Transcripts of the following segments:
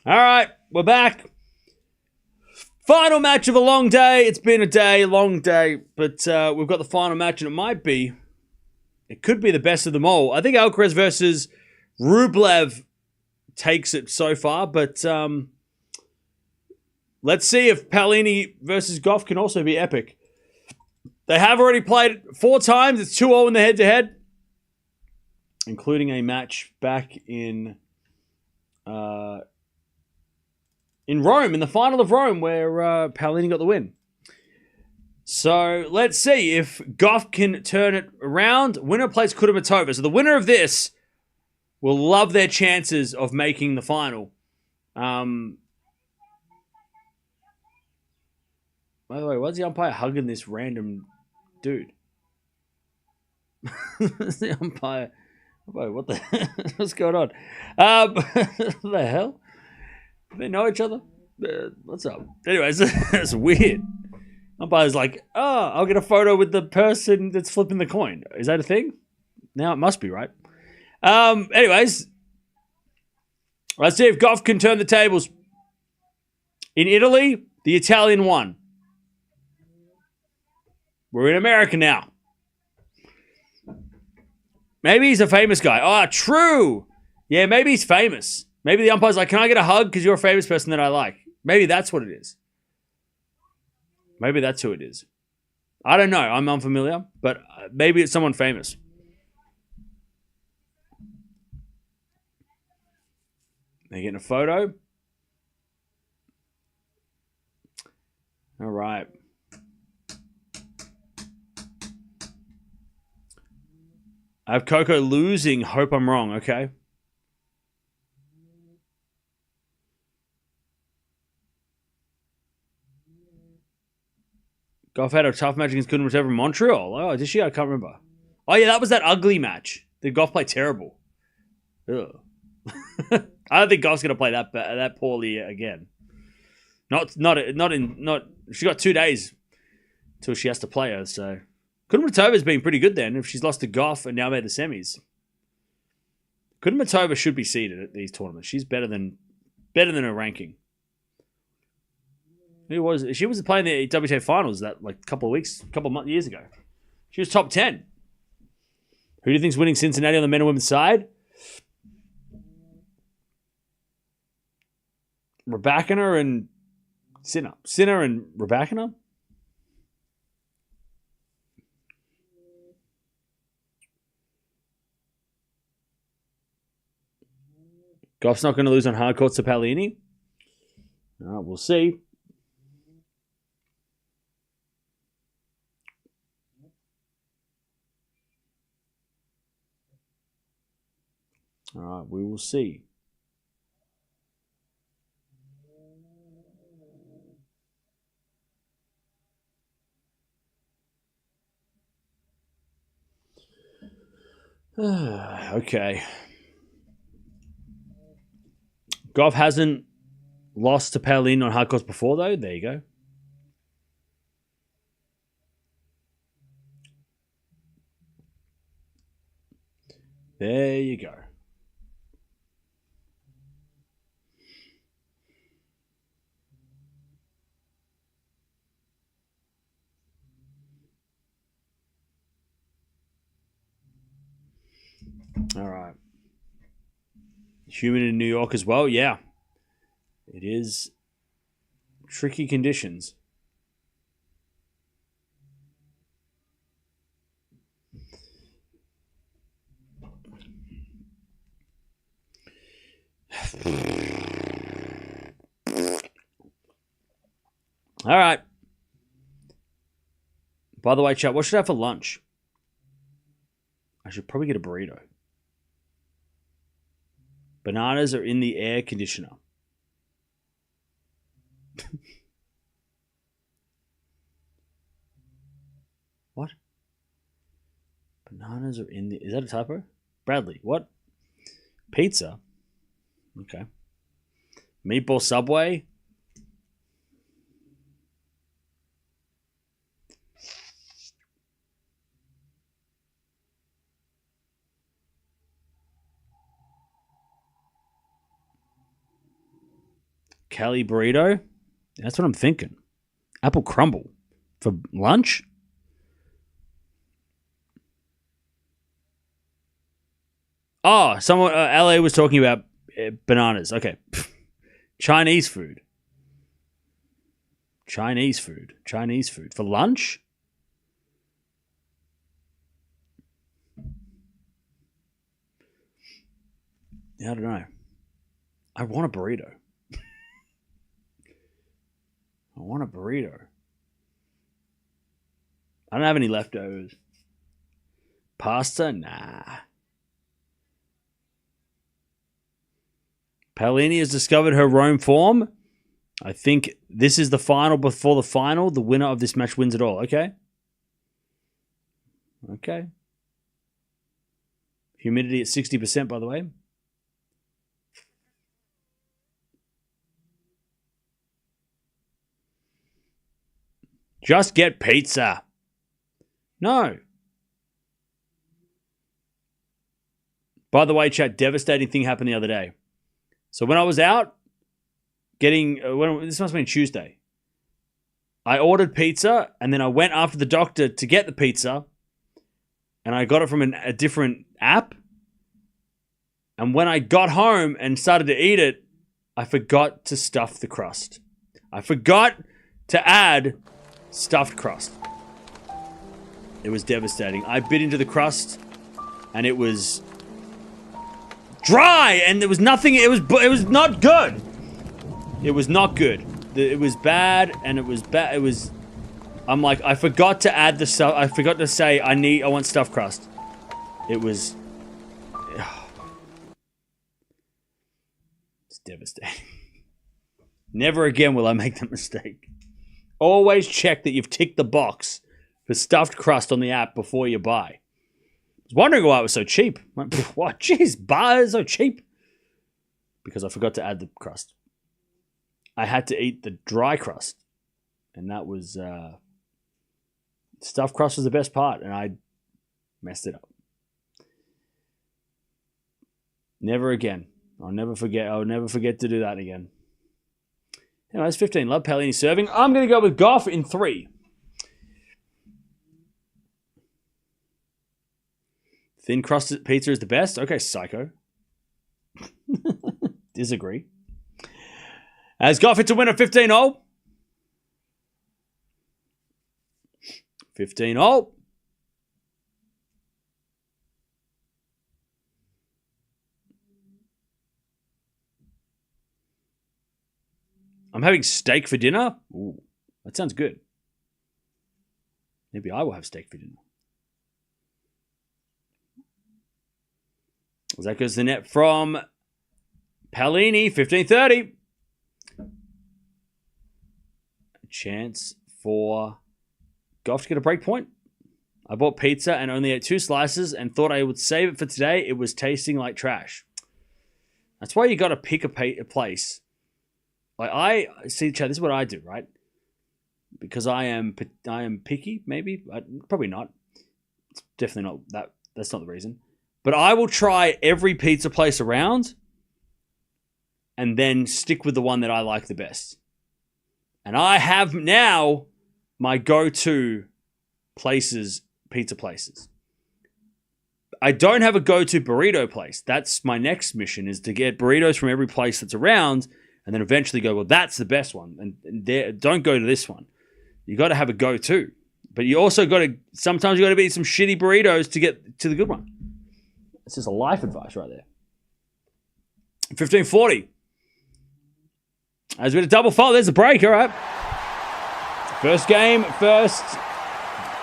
All right, we're back. Final match of a long day. It's been a long day, but we've got the final match, and it could be the best of them all. I think Alcaraz versus Rublev takes it so far, but let's see if Paolini versus Gauff can also be epic. They have already played 4 times. It's 2-0 in the head-to-head, including a match back in Rome, in the final of Rome, where Paolini got the win. So let's see if Gauff can turn it around. Winner plays Kudermetova. So the winner of this will love their chances of making the final. By the way, why's the umpire hugging this random dude? The umpire. What what's going on? What the hell? Do they know each other? What's up? Anyways, that's weird. Umpire's like, oh, I'll get a photo with the person that's flipping the coin. Is that a thing? Now it must be, right? Anyways, let's see if Gauff can turn the tables. In Italy, the Italian won. We're in America now. Maybe he's a famous guy. Oh, true. Yeah, maybe he's famous. Maybe the umpire's like, can I get a hug because you're a famous person that I like? Maybe that's what it is. Maybe that's who it is. I don't know. I'm unfamiliar, but maybe it's someone famous. They're getting a photo. All right. I have Coco losing. Hope I'm wrong. Okay. Gauff had a tough match against Kudermetova in Montreal. Oh, did she? I can't remember. Oh, yeah, that was that ugly match. The Gauff played terrible. Ugh. I don't think Gauff's going to play that poorly again. She got 2 days until she has to play her, so. Kudermetova's been pretty good then if she's lost to Gauff and now made the semis. Kudermetova should be seeded at these tournaments. She's better than her ranking. She was playing the WTA finals that couple of years ago. She was top 10. Who do you think's winning Cincinnati on the men and women's side? Raducanu and Sinner. Sinner and Raducanu? Gauff's not going to lose on hard courts to Paolini? We'll see. All right, we will see. Okay. Gauff hasn't lost to Paolini on hard courts before, though. There you go. There you go. All right. Humid in New York as well. Yeah. It is tricky conditions. All right. By the way, chat, what should I have for lunch? I should probably get a burrito. Bananas are in the air conditioner. What? Bananas are in the... Is that a typo? Bradley, what? Pizza? Okay. Meatball Subway? Cali burrito. That's what I'm thinking. Apple crumble for lunch. Oh, someone LA was talking about bananas. Okay, Chinese food for lunch. Yeah, I don't know. I want a burrito. I don't have any leftovers. Pasta? Nah. Paolini has discovered her Rome form. I think this is the final before the final. The winner of this match wins it all. Okay. Humidity at 60%, by the way. Just get pizza. No. By the way, chat, devastating thing happened the other day. So when I was out getting, this must have been Tuesday, I ordered pizza and then I went after the doctor to get the pizza and I got it from a different app. And when I got home and started to eat it, I forgot to stuff the crust. I forgot to add stuffed crust. It was devastating. I bit into the crust and it was dry and there was nothing. It was not good. It was not good. It was bad and it was bad. I'm like, I forgot to add the stuff. I forgot to say I want stuffed crust. It was, it's devastating. Never again will I make that mistake. Always check that you've ticked the box for stuffed crust on the app before you buy. I was wondering why it was so cheap. Like, what? Jeez, bar is so cheap. Because I forgot to add the crust. I had to eat the dry crust. And that was, stuffed crust was the best part. And I messed it up. Never again. I'll never forget to do that again. Anyways, 15. Love Paolini serving. I'm going to go with Gauff in 3. Thin crusted pizza is the best? Okay, psycho. Disagree. As Gauff hits a winner 15-0. 15-0. I'm having steak for dinner? Ooh, that sounds good. Maybe I will have steak for dinner. That goes to the net from Paolini, 15-30. A chance for Gauff to get a break point. I bought pizza and only ate 2 slices and thought I would save it for today. It was tasting like trash. That's why you got to pick a place. Like I see, Chad, this is what I do, right? Because I am picky, maybe. Probably not. It's definitely not that. That's not the reason. But I will try every pizza place around and then stick with the one that I like the best. And I have now my go-to pizza places. I don't have a go-to burrito place. That's my next mission, is to get burritos from every place that's around and then eventually go, well, that's the best one. And don't go to this one. You got to have a go-to. But you also got to, sometimes you got to eat some shitty burritos to get to the good one. This is a life advice right there. 15-40. There's a bit of double fault. There's a break, all right. First game, first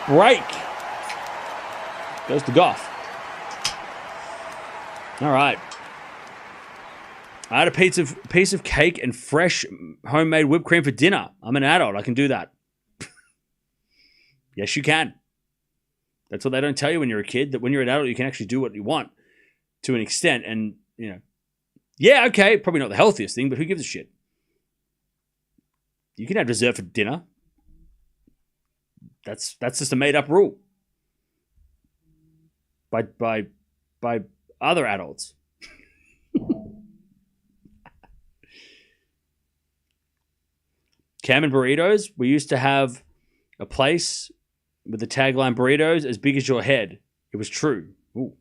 break. Goes to Gauff. All right. I had a piece of cake and fresh homemade whipped cream for dinner. I'm an adult. I can do that. Yes, you can. That's what they don't tell you when you're a kid, that when you're an adult, you can actually do what you want to an extent. And, you know, yeah, okay, probably not the healthiest thing, but who gives a shit? You can have dessert for dinner. That's just a made-up rule by other adults. Cam and burritos. We used to have a place with the tagline burritos as big as your head. It was true. Ooh.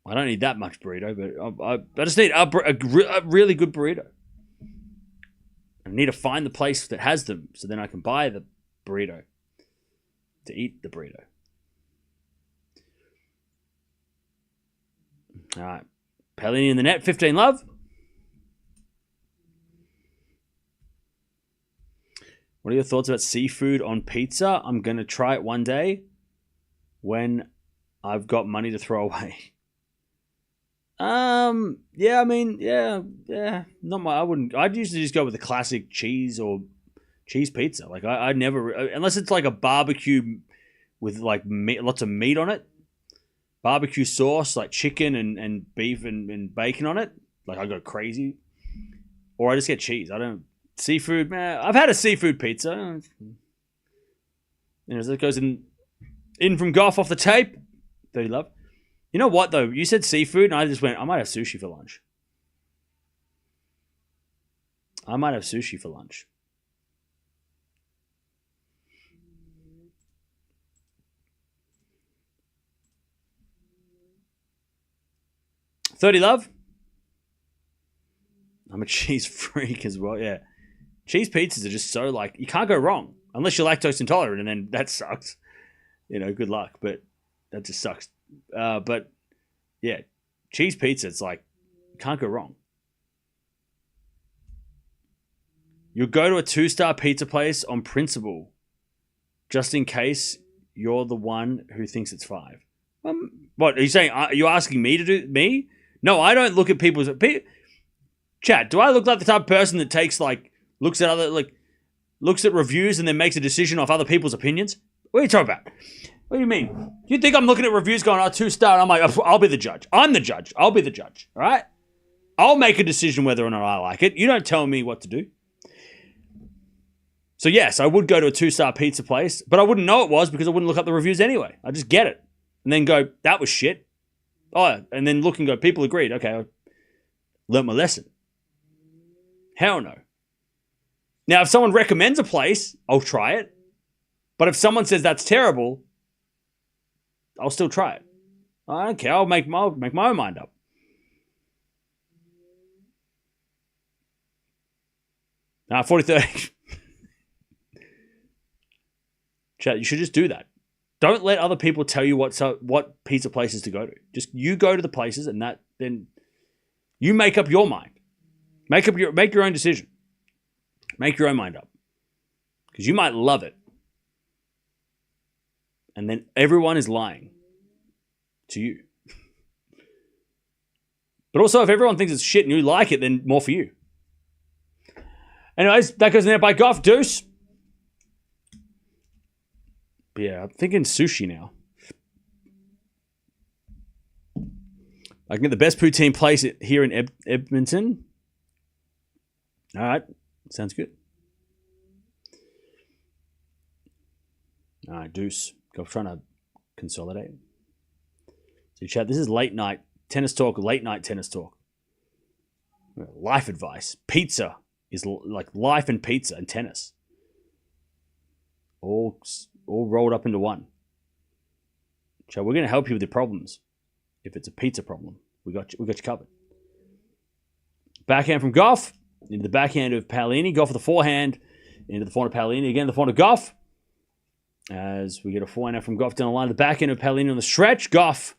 I don't need that much burrito, but I just need a really good burrito. I need to find the place that has them so then I can buy the burrito to eat the burrito. All right. Paolini in the net, 15 love. What are your thoughts about seafood on pizza? I'm going to try it one day when I've got money to throw away. Yeah, I mean, yeah. Not my, I'd usually just go with the classic cheese or cheese pizza. Like, I never, unless it's like a barbecue with like lots of meat on it. Barbecue sauce, like chicken and beef and bacon on it. Like, I go crazy. Or I just get cheese. I don't, seafood, man. I've had a seafood pizza. As it goes in from Gauff off the tape. 30 love. You know what, though? You said seafood, and I just went, I might have sushi for lunch. I might have sushi for lunch. $30 love. I'm a cheese freak as well, yeah. Cheese pizzas are just so, like, you can't go wrong. Unless you're lactose intolerant, and then that sucks. You know, good luck, but that just sucks. But, yeah, cheese pizza, it's like, you can't go wrong. You'll go to a 2-star pizza place on principle, just in case you're the one who thinks it's 5. What, are you saying, are you asking me to do, me? No, I don't look at people's... Chat, do I look like the type of person that takes, like, looks at reviews and then makes a decision off other people's opinions? What are you talking about? What do you mean? You think I'm looking at reviews going, 2-star, and I'm like, I'll be the judge. I'm the judge. I'll be the judge, all right? I'll make a decision whether or not I like it. You don't tell me what to do. So, yes, I would go to a 2-star pizza place, but I wouldn't know it was because I wouldn't look up the reviews anyway. I'd just get it and then go, that was shit. Oh, and then look and go, people agreed. Okay, I learned my lesson. Hell no. Now, if someone recommends a place, I'll try it. But if someone says that's terrible, I'll still try it. I don't care. I'll make my own mind up. Nah, 40-30. Chat, you should just do that. Don't let other people tell you what pizza places to go to. Just you go to the places and then you make up your mind. Make your own decision. Make your own mind up. Because you might love it. And then everyone is lying to you. But also, if everyone thinks it's shit and you like it, then more for you. Anyways, that goes in there by Gauff. Deuce. But yeah, I'm thinking sushi now. I can get the best poutine place here in Edmonton. All right. Sounds good. All right, Deuce. I'm trying to consolidate. So, chat, this is late night tennis talk, Life advice. Pizza is like life and pizza and tennis. All rolled up into one. So we're going to help you with your problems. If it's a pizza problem, we got you covered. Backhand from Gauff. Into the backhand of Paolini. Gauff with the forehand. Into the forehand of Paolini. Again, the forehand of Gauff. As we get a forehand from Gauff down the line. The backhand of Paolini on the stretch. Gauff.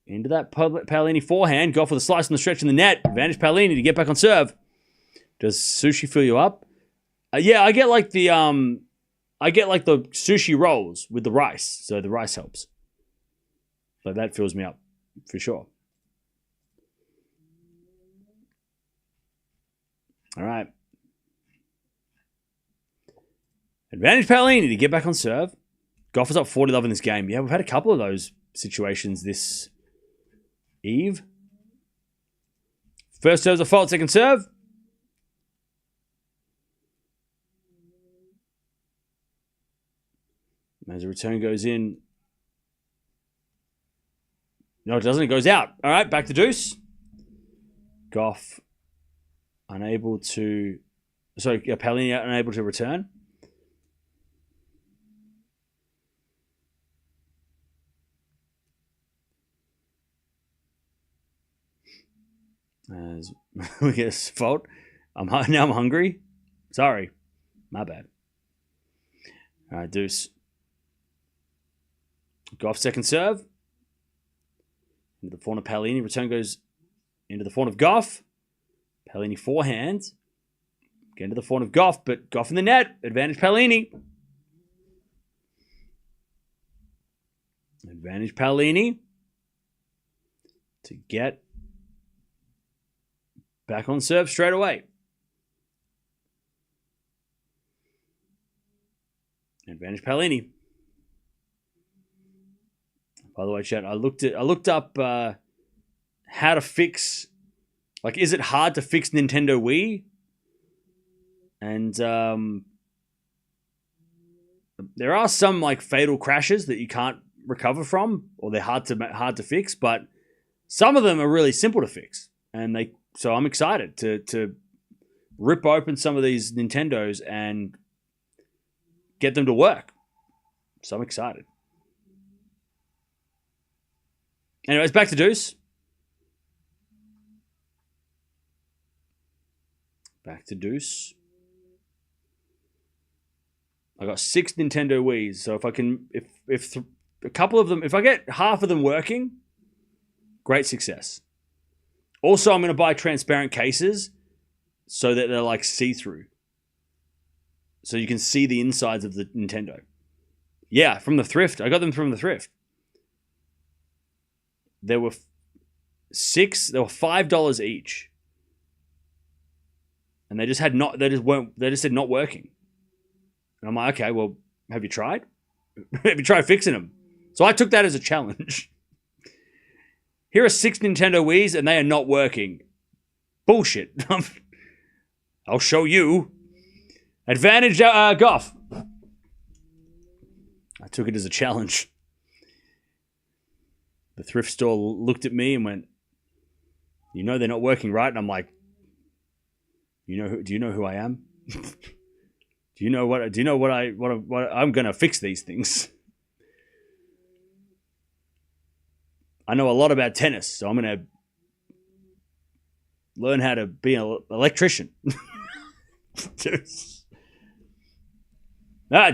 Into that Paolini forehand. Gauff with a slice on the stretch in the net. Advantage Paolini to get back on serve. Does sushi fill you up? Yeah, I get like the sushi rolls with the rice. So the rice helps. So that fills me up for sure. All right. Advantage Paolini to get back on serve. Gauff is up 40-love in this game. Yeah, we've had a couple of those situations this eve. First serve's a fault, second serve. As the return goes in. No, it doesn't. It goes out. All right, back to Deuce. Gauff unable to... Sorry, Paolini unable to return. As we get a fault. Now I'm hungry. Sorry. My bad. All right, deuce. Gauff second serve. Into the forehand of Paolini. Return goes into the forehand of Gauff. Paolini forehand. Again to the forehand of Gauff, but Gauff in the net. Advantage Paolini. Advantage Paolini. To get back on serve straight away. Advantage Paolini. By the way, chat, I looked up how to fix, like, is it hard to fix Nintendo Wii? And there are some like fatal crashes that you can't recover from, or they're hard to fix. But some of them are really simple to fix, and so I'm excited to rip open some of these Nintendos and get them to work. So I'm excited. Anyways, back to deuce. Back to deuce. I got 6 Nintendo Wiis, so if I can, if a couple of them, if I get half of them working, great success. Also, I'm going to buy transparent cases so that they're like see-through, so you can see the insides of the Nintendo. Yeah, from the thrift. I got them from the thrift. There were 6. They were $5 each, and they just said not working. And I'm like, okay, well, have you tried? Have you tried fixing them? So I took that as a challenge. Here are 6 Nintendo Wiis, and they are not working. Bullshit. I'll show you. Advantage Gauff. I took it as a challenge. The thrift store looked at me and went, "You know they're not working, right?" And I'm like, do you know who I am? Do you know what I'm going to fix these things? I know a lot about tennis, so I'm going to learn how to be an electrician. Deuce.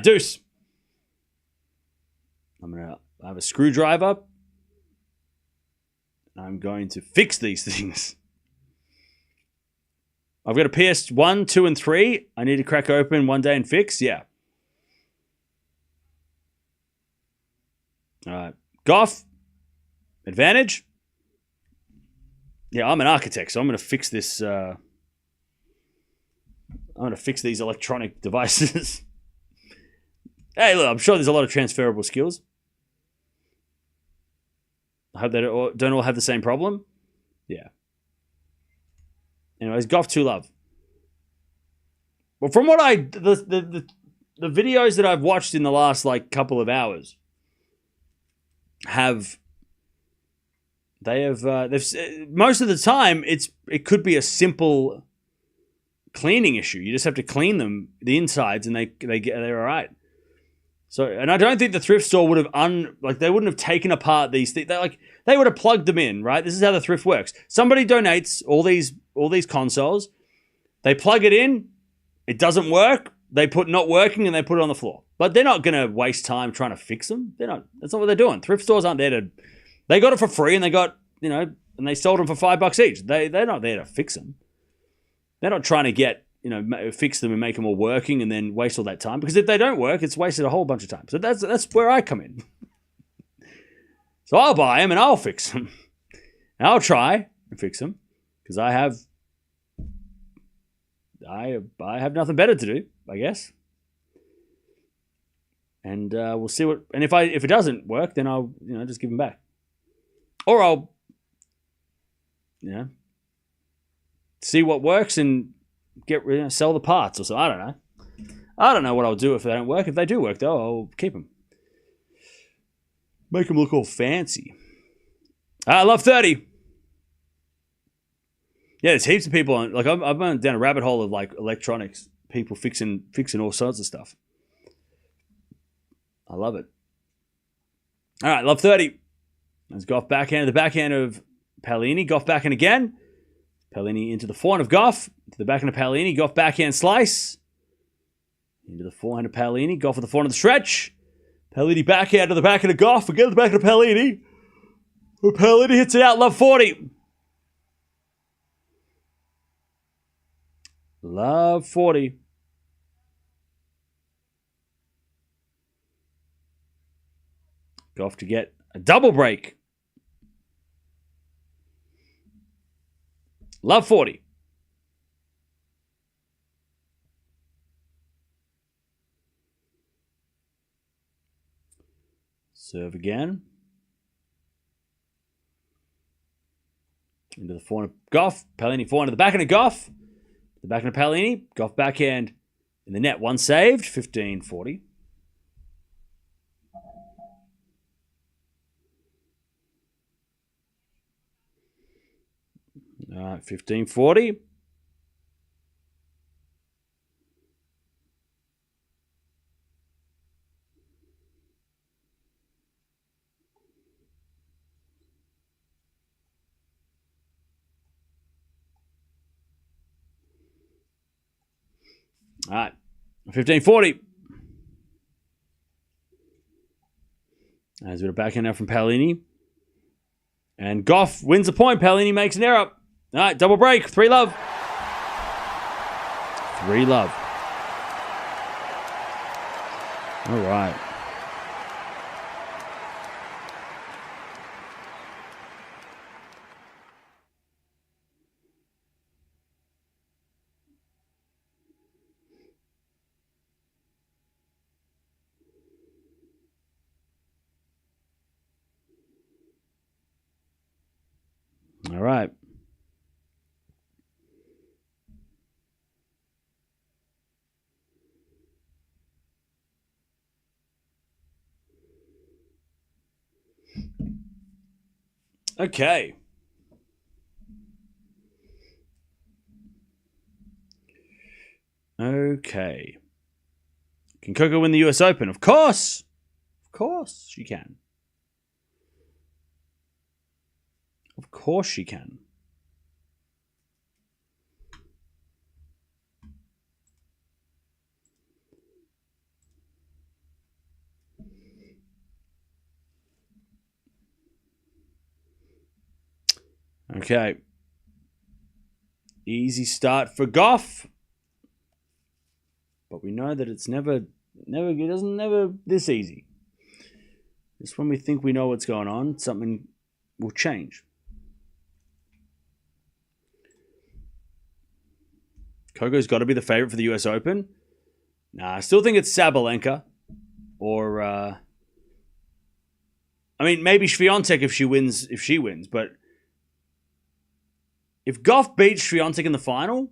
Deuce. I'm going to have a screwdriver. I'm going to fix these things. I've got a PS1, 2, and 3. I need to crack open one day and fix. Yeah. All right. Gauff. Advantage. Yeah, I'm an architect, so I'm going to fix this. I'm going to fix these electronic devices. Hey, look, I'm sure there's a lot of transferable skills. I hope they don't all have the same problem. Yeah. Anyways, Gauff 2 love. Well, from what the videos that I've watched in the last like couple of hours they've most of the time it could be a simple cleaning issue. You just have to clean them, the insides, and they're all right. So, and I don't think the thrift store would have they wouldn't have taken apart these things. They would have plugged them in, right? This is how the thrift works. Somebody donates all these consoles. They plug it in. It doesn't work. They put not working and they put it on the floor. But they're not going to waste time trying to fix them. They're not. That's not what they're doing. Thrift stores aren't there to. They got it for free and they got and they sold them for $5 each. They're not there to fix them. They're not trying to fix them and make them all working and then waste all that time, because if they don't work, it's wasted a whole bunch of time. So that's where I come in. So I'll buy them and I'll fix them. And I'll try and fix them because I have nothing better to do, I guess. And we'll see what. And if it doesn't work, then I'll just give them back, or I'll see what works and sell the parts or so. I don't know. I don't know what I'll do if they don't work. If they do work, though, I'll keep them. Make them look all fancy. I love 30. Yeah, there's heaps of people on. Like I've gone down a rabbit hole of like electronics, people fixing all sorts of stuff. I love it. All right, love 30. There's Gauff backhand. The backhand of Paolini. Gauff backhand again. Paolini into the forehand of Gauff. To the backhand of Paolini. Gauff backhand slice. Into the forehand of Paolini. Gauff with the forehand of the stretch. Paolini backhand to the backhand of Gauff. Again to the backhand of Paolini. Paolini hits it out. Love 40. Love 40. Gauff to get a double break. Love 40. Serve again. Into the forehand of Gauff. Paolini forehand to the backhand of Gauff. The backhand of Paolini. Gauff backhand in the net. One saved. 15-40. All right, 15-40. All right, 15-40. As we got a backhand now from Paolini. And Gauff wins the point. Paolini makes an error. All right, double break. 3-love. 3-love. All right. All right. Okay. Okay. Can Coco win the US Open? Of course. Of course she can. Of course she can. Okay. Easy start for Gauff. But we know that it's never this easy. Just when we think we know what's going on, something will change. Coco's got to be the favorite for the US Open. Nah, I still think it's Sabalenka. Or, I mean, maybe Swiatek if she wins. But if Gauff beats Swiatek in the final,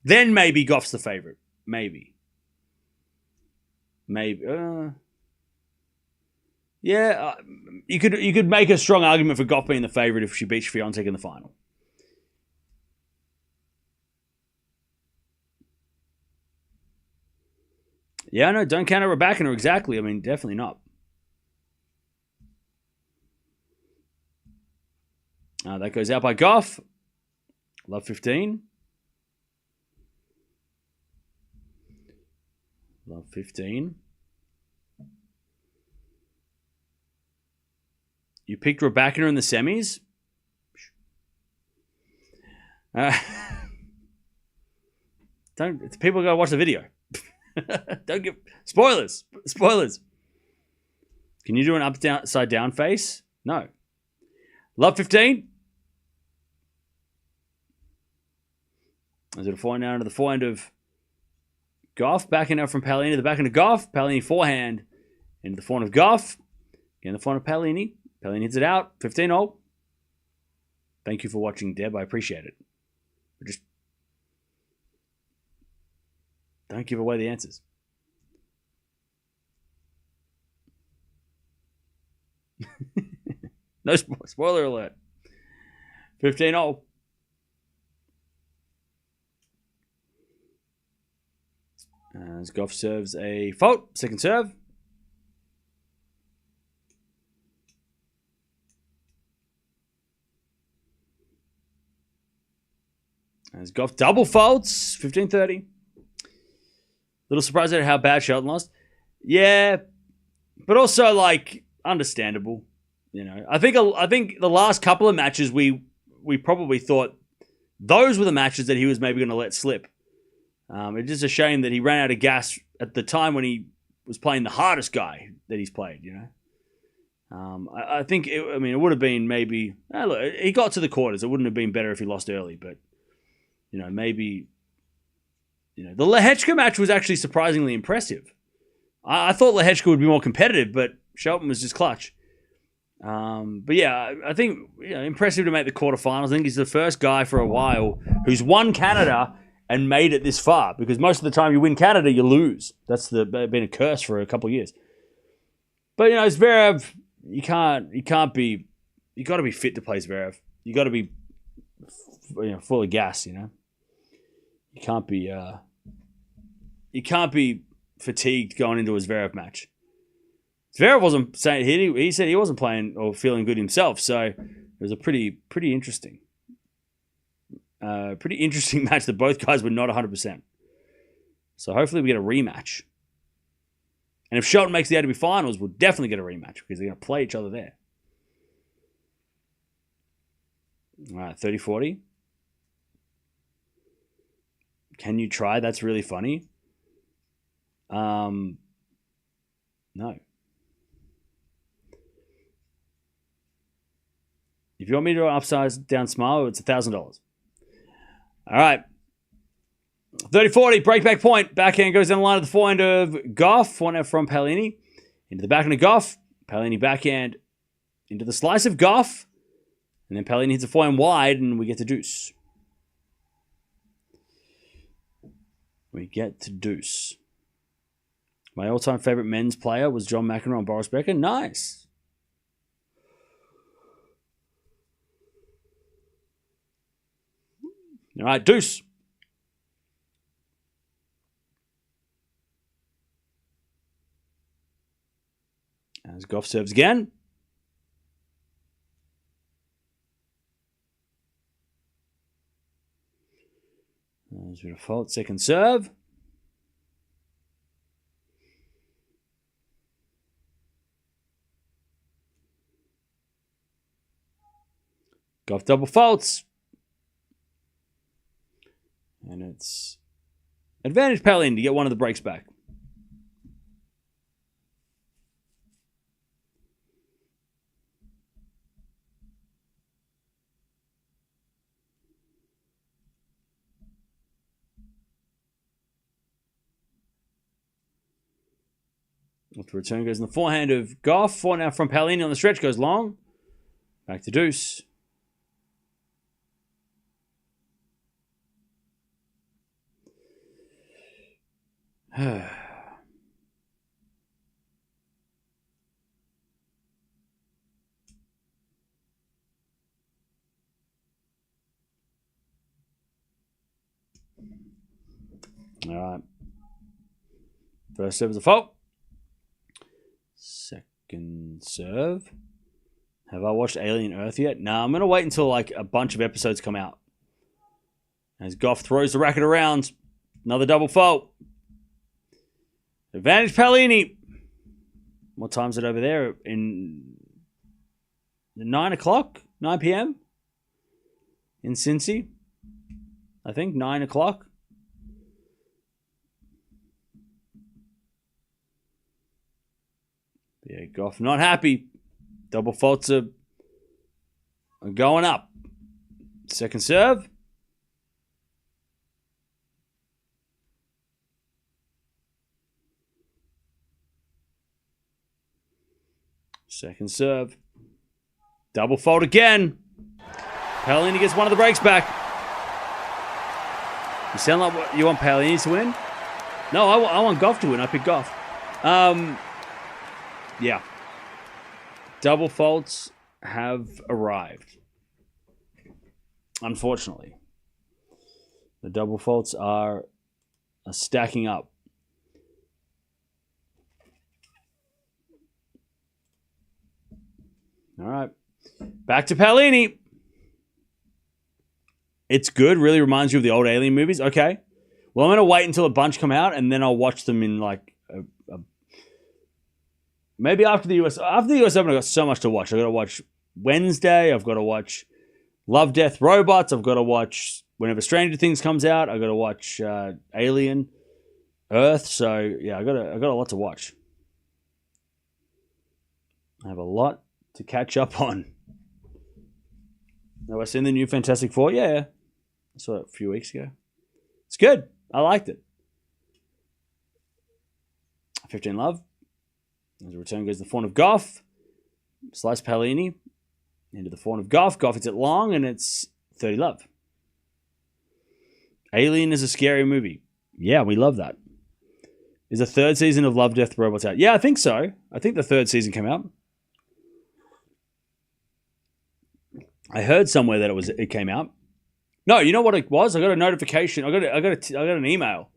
then maybe Gauff's the favorite. Maybe. Yeah, you could make a strong argument for Gauff being the favorite if she beats Swiatek in the final. Yeah, no, don't count her back in her exactly. I mean, definitely not. That goes out by Gauff. Love 15. Love 15. You picked Raducanu in the semis? People gotta watch the video. Don't give spoilers. Spoilers. Can you do an upside down face? No. Love 15. Is it a forehand now into the forehand of Gauff? Backhand out from Paolini to the backhand of Gauff. Paolini forehand into the forehand of Gauff. Again, the forehand of Paolini. Paolini hits it out. 15-0. Thank you for watching, Deb. I appreciate it. But just don't give away the answers. No spoiler alert. 15-0. As Gauff serves a fault. Second serve. As Gauff double faults. 15-30. Little surprised at how bad Shelton lost. Yeah, but also like understandable. You know, I think the last couple of matches we probably thought those were the matches that he was maybe going to let slip. It's just a shame that he ran out of gas at the time when he was playing the hardest guy that he's played. You know, I think it would have been maybe look, he got to the quarters. It wouldn't have been better if he lost early, but you know maybe. You know, the Lehechka match was actually surprisingly impressive. I thought Lehechka would be more competitive, but Shelton was just clutch. But yeah, I think impressive to make the quarterfinals. I think he's the first guy for a while who's won Canada and made it this far. Because most of the time you win Canada, you lose. That's been a curse for a couple of years. But you know, Zverev, you got to be fit to play Zverev. You got to be full of gas. You know, you can't be fatigued going into a Zverev match. Zverev wasn't saying he said he wasn't playing or feeling good himself, so it was a pretty interesting match that both guys were not 100%. So hopefully we get a rematch. And if Shelton makes the ATP finals, we'll definitely get a rematch because they're going to play each other there. All right, 30-40. Can you try? That's really funny. No. If you want me to do an upside down smile, it's $1,000. All right. 30-40, breakback point. Backhand goes down the line of the forehand of Gauff. One out from Paolini. Into the backhand of Gauff. Paolini backhand into the slice of Gauff. And then Paolini hits a forehand wide, and we get to deuce. My all-time favorite men's player was John McEnroe and Boris Becker. Nice. All right, deuce. As Gauff serves again. There's a fault. Second serve. Gauff double faults. And it's advantage Paolini to get one of the breaks back. The return goes in the forehand of Gauff. Four now from Paolini on the stretch. Goes long. Back to deuce. All right. First serve is a fault. Second serve. Have I watched Alien Earth yet? No, I'm going to wait until like a bunch of episodes come out. As Gauff throws the racket around. Another double fault. Advantage Paolini. What time is it over there? In 9 o'clock? 9 p.m.? In Cincy? I think 9 o'clock. Yeah, Gauff not happy. Double faults are going up. Second serve. Second serve. Double fault again. Paolini gets one of the breaks back. You sound like what you want Paolini to win? No, I want Gauff to win. I picked Gauff. Yeah. Double faults have arrived. Unfortunately. The double faults are stacking up. All right. Back to Paolini. It's good. Really reminds you of the old Alien movies. Okay. Well, I'm going to wait until a bunch come out, and then I'll watch them in like maybe after the US. After the US Open, I've got so much to watch. I've got to watch Wednesday. I've got to watch Love, Death, Robots. I've got to watch whenever Stranger Things comes out. I've got to watch Alien, Earth. So yeah, I got a lot to watch. I have a lot to catch up on. Have I seen the new Fantastic Four? Yeah. I saw it a few weeks ago. It's good. I liked it. 15 Love. As a return goes the Fawn of Gauff. Slice Paolini. Into the Fawn of Gauff. Gauff hits it long, and it's 30 Love. Alien is a scary movie. Yeah, we love that. Is the third season of Love, Death, Robots out? Yeah, I think so. I think the third season came out. I heard somewhere that it came out. No, you know what it was? I got a notification. I got an email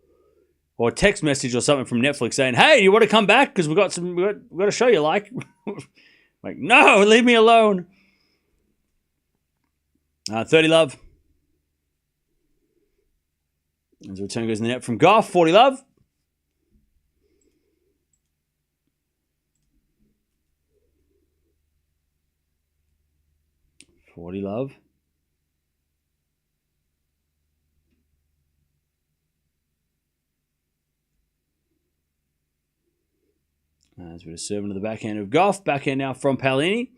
or a text message or something from Netflix saying, "Hey, you want to come back? Because we got a show you like." Like, no, leave me alone. 30 Love. As the return goes in the net from Gauff. 40 Love. Love. As we're serving to the backhand of Gauff. Backhand now from Paolini.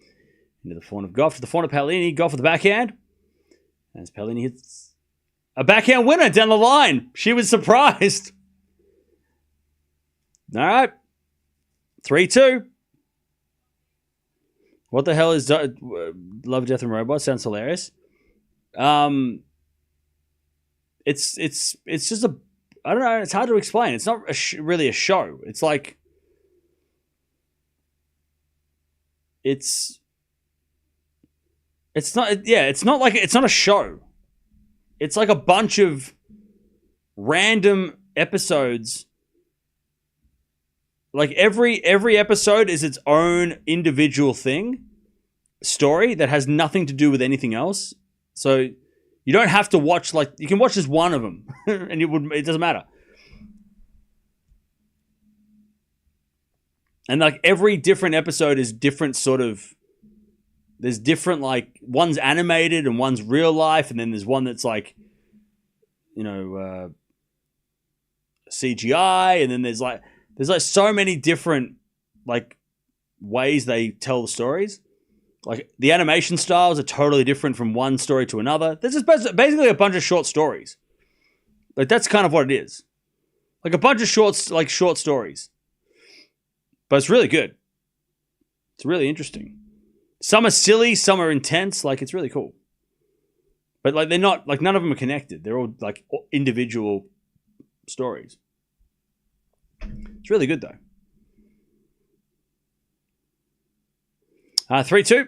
Into the Fawn of Gauff. To the Fawn of Paolini. Gauff with the backhand. As Paolini hits a backhand winner down the line. She was surprised. All right. 3-2. What the hell is Love, Death, and Robots? Sounds hilarious. It's just a, I don't know. It's hard to explain. It's not really a show. It's like it's not. Yeah, it's not like it's not a show. It's like a bunch of random episodes. Like every episode is its own individual story that has nothing to do with anything else. So you don't have to watch, like, you can watch just one of them and it doesn't matter. And like every different episode is different sort of, there's different, like, one's animated and one's real life, and then there's one that's like, you know, CGI, and then there's like so many different, like, ways they tell the stories. Like, the animation styles are totally different from one story to another. This is basically a bunch of short stories. Like, that's kind of what it is. Like a bunch of short stories. But it's really good. It's really interesting. Some are silly, some are intense. Like, it's really cool. But, like, they're not, like, none of them are connected. They're all, like, individual stories. It's really good, though. 3-2.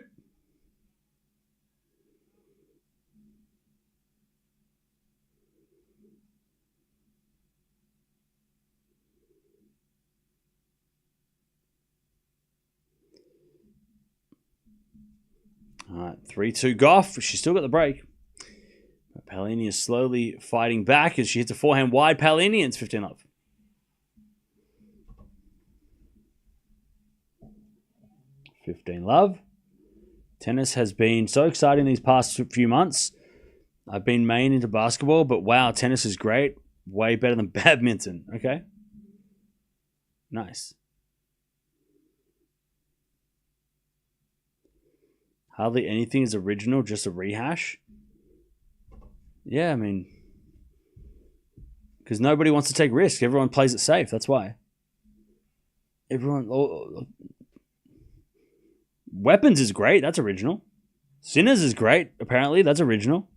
All right, 3-2 Gauff. She's still got the break. Paolini is slowly fighting back as she hits a forehand wide. Paolini, and it's 15 Love. 15 Love. Tennis has been so exciting these past few months. I've been main into basketball, but wow, tennis is great. Way better than badminton. Okay. Nice. Hardly anything is original, just a rehash. Yeah, I mean, because nobody wants to take risks. Everyone plays it safe. That's why. Weapons is great. That's original. Sinners is great. Apparently, that's original.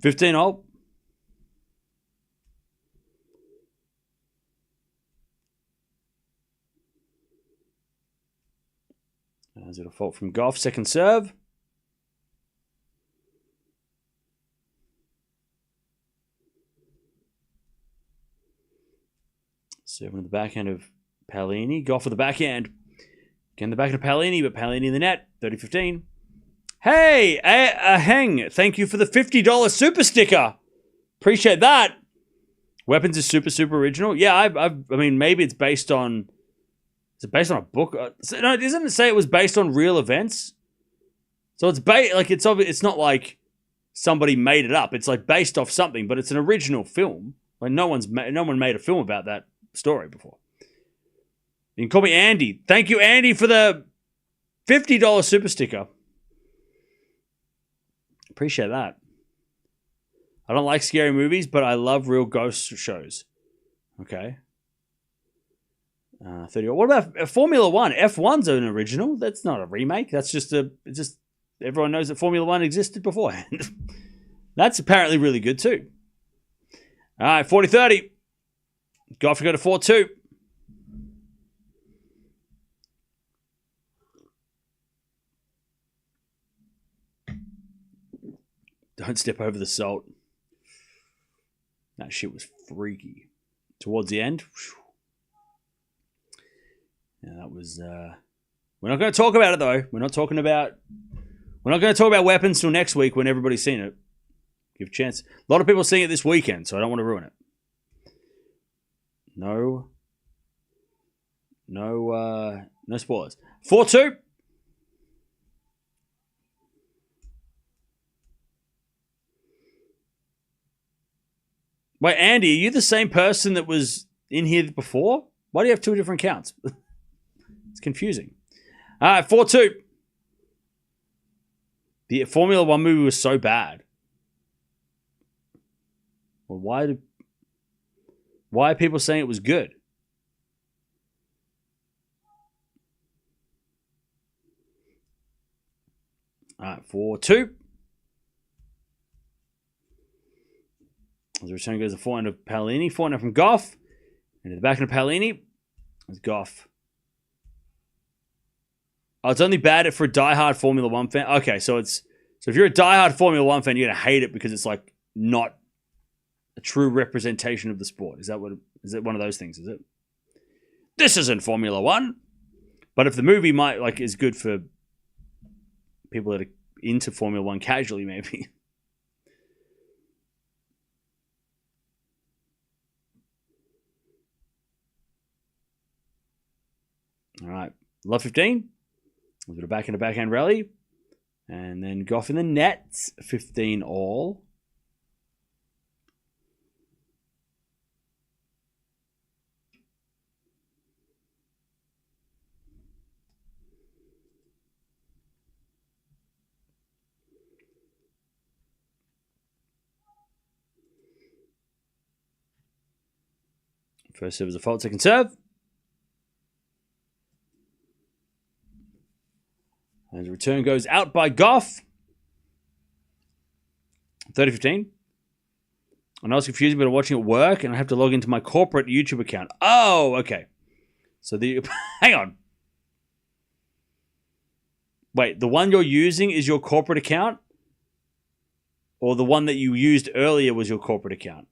$15. As it a fault from Gauff. Second serve. Serving to the backhand of Paolini. Gauff with the backhand. Again, the backhand of Paolini, but Paolini in the net. 30-15. Hey, Heng, thank you for the $50 super sticker. Appreciate that. Weapons is super original. Yeah, I mean, maybe it's based on... Is it based on a book? No, doesn't it say it was based on real events? So it's it's not like somebody made it up. It's like based off something, but it's an original film. Like no one made a film about that story before. You can call me Andy. Thank you, Andy, for the $50 super sticker. Appreciate that. I don't like scary movies, but I love real ghost shows. Okay. 30. What about Formula One? F1's an original. That's not a remake. That's just everyone knows that Formula One existed beforehand. That's apparently really good too. All right, 40-30. Gauff to go to 4-2. Don't step over the salt. That shit was freaky. Towards the end. Yeah, that was... We're not going to talk about it, though. We're not going to talk about weapons till next week when everybody's seen it. Give a chance. A lot of people seeing it this weekend, so I don't want to ruin it. No spoilers. 4-2. Wait, Andy, are you the same person that was in here before? Why do you have two different counts? It's confusing. All right, 4-2. The Formula One movie was so bad. Well, why are people saying it was good? All right, 4-2. As the return goes, a forehand of Paolini, forehand from Gauff. And to the backhand of Paolini is Gauff. Oh, it's only bad for a diehard Formula One fan. Okay, so if you're a diehard Formula One fan, you're gonna hate it because it's like not a true representation of the sport. Is it one of those things? Is it? This isn't Formula One, but if the movie is good for people that are into Formula One casually, maybe. All right, love 15. A bit of backhand rally. And then Gauff in the nets, 15 all. First serve is a fault, second serve. And the return goes out by Gauff. 30-15. And I was confused about watching at work, and I have to log into my corporate YouTube account. Oh, okay. So hang on. Wait, the one you're using is your corporate account? Or the one that you used earlier was your corporate account?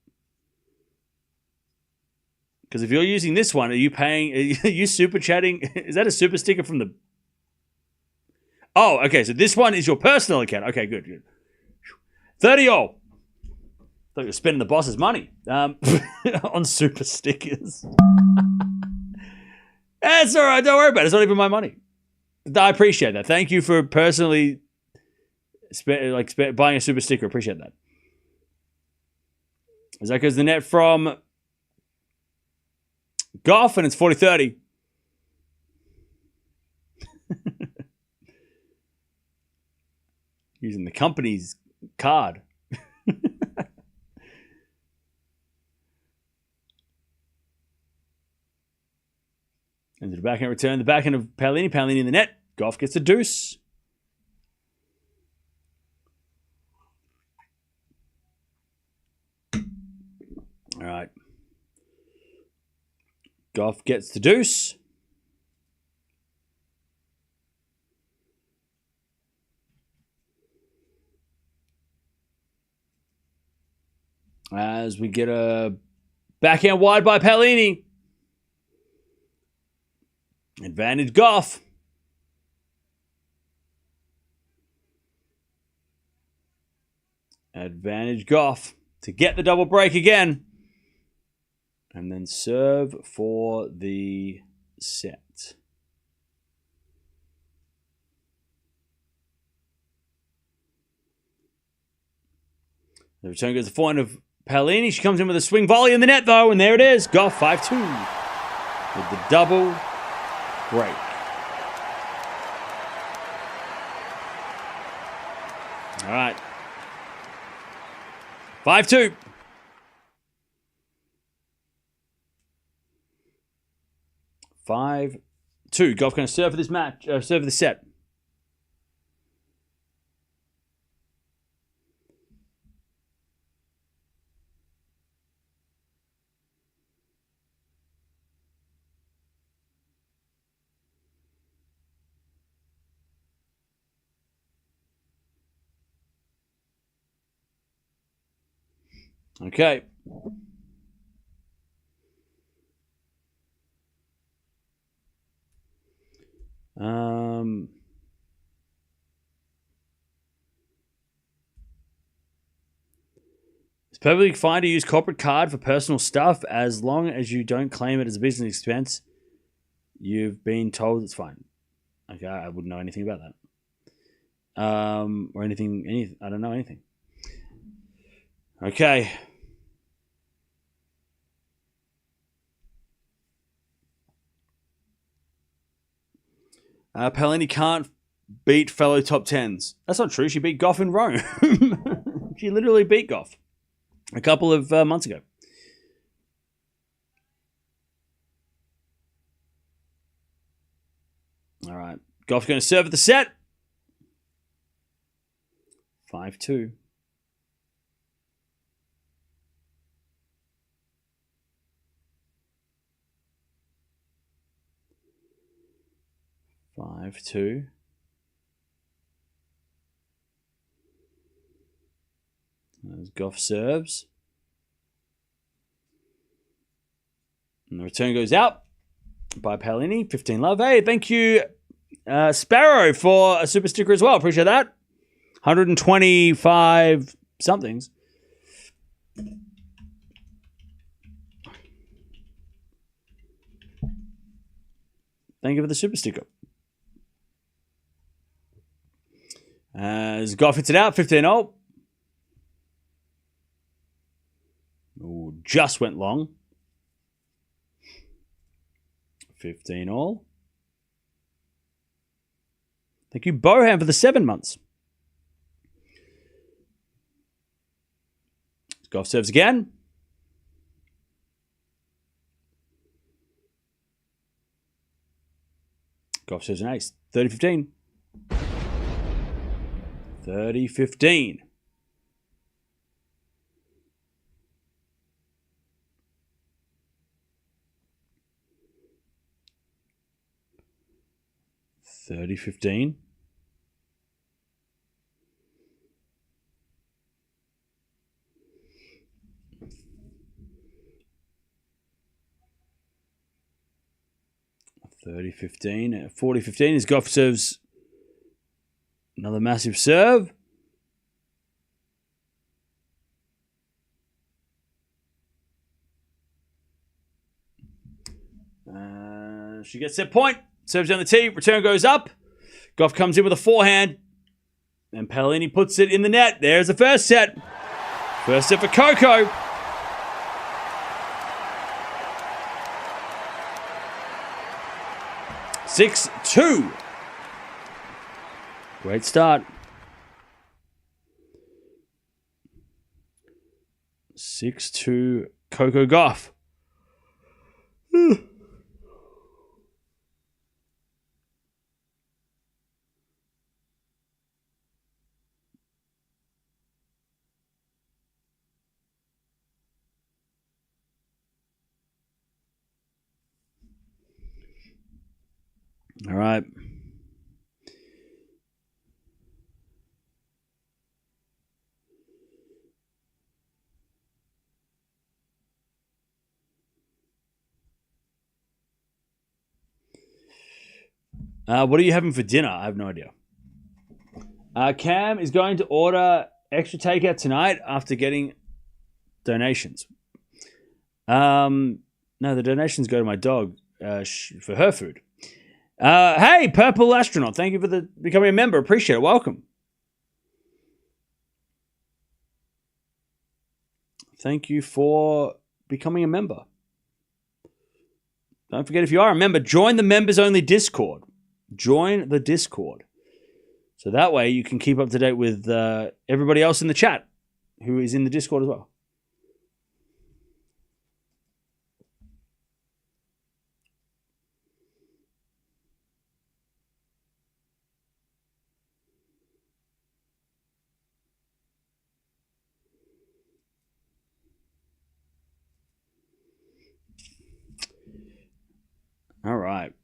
Because if you're using this one, are you super chatting? Is that a super sticker from the... Oh, okay, so this one is your personal account. Okay, good. 30-all. Thought you were spending the boss's money on super stickers. That's all right. Don't worry about it. It's not even my money. I appreciate that. Thank you for personally buying a super sticker. Appreciate that. As that goes the net from Gauff, and it's 40-30. Using the company's card. And the backhand return. The backhand of Paolini. Paolini in the net. Gauff gets a deuce. All right. Gauff gets the deuce. As we get a backhand wide by Paolini. Advantage Gauff. Advantage Gauff to get the double break again. And then serve for the set. The return goes to the forehand of Paolini. She comes in with a swing volley in the net, though, and there it is. Gauff 5-2 with the double break. All right. 5-2. 5-2. Gauff going to serve for this match. Serve for the set. Okay. It's perfectly fine to use corporate card for personal stuff as long as you don't claim it as a business expense. You've been told it's fine. Okay, I wouldn't know anything about that. Or anything, I don't know anything. Okay. Paolini can't beat fellow top tens. That's not true. She beat Gauff in Rome. She literally beat Gauff a couple of months ago. All right. Gauff's going to serve at the set. 5-2. As Gauff serves. And the return goes out by Paolini. 15 love. Hey, thank you, Sparrow, for a super sticker as well. Appreciate that. 125 somethings. Thank you for the super sticker. As Gauff hits it out, 15-0. Ooh, just went long. 15-all. Thank you, Bohan, for the 7 months. Gauff serves again. Gauff serves an ace. 30-15. 30-15. $30-15. $30-15. 40-15 as Gauff serves another massive serve. She gets set point. Serves down the tee. Return goes up. Gauff comes in with a forehand. And Paolini puts it in the net. There's the first set. First set for Coco. Six, 2. Great start. 6-2 Coco Gauff. All right. What are you having for dinner? I have no idea. Cam is going to order extra takeout tonight after getting donations. No, the donations go to my dog for her food. Hey, Purple Astronaut, thank you for becoming a member. Appreciate it. Welcome. Thank you for becoming a member. Don't forget, if you are a member, join the members-only Discord. Join the Discord. So that way you can keep up to date with everybody else in the chat who is in the Discord as well. All right.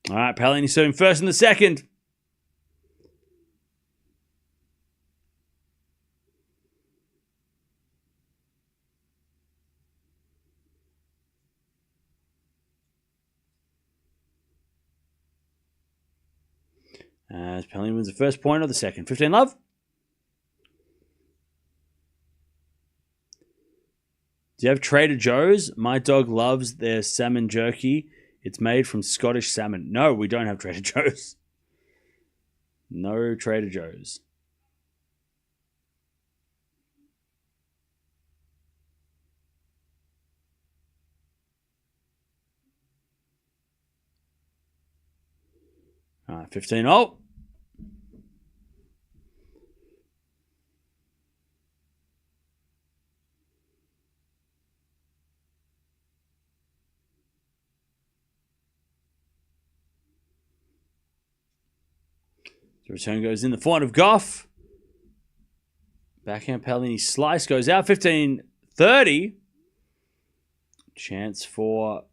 All right, Paolini serving first in the second. As Paolini wins the first point of the second. 15 love. Do you have Trader Joe's? My dog loves their salmon jerky. It's made from Scottish salmon. No, we don't have Trader Joe's. No Trader Joe's. All right, 15-0. The return goes in the forehand of Gauff. Backhand Paolini slice goes out. 15-30. Chance for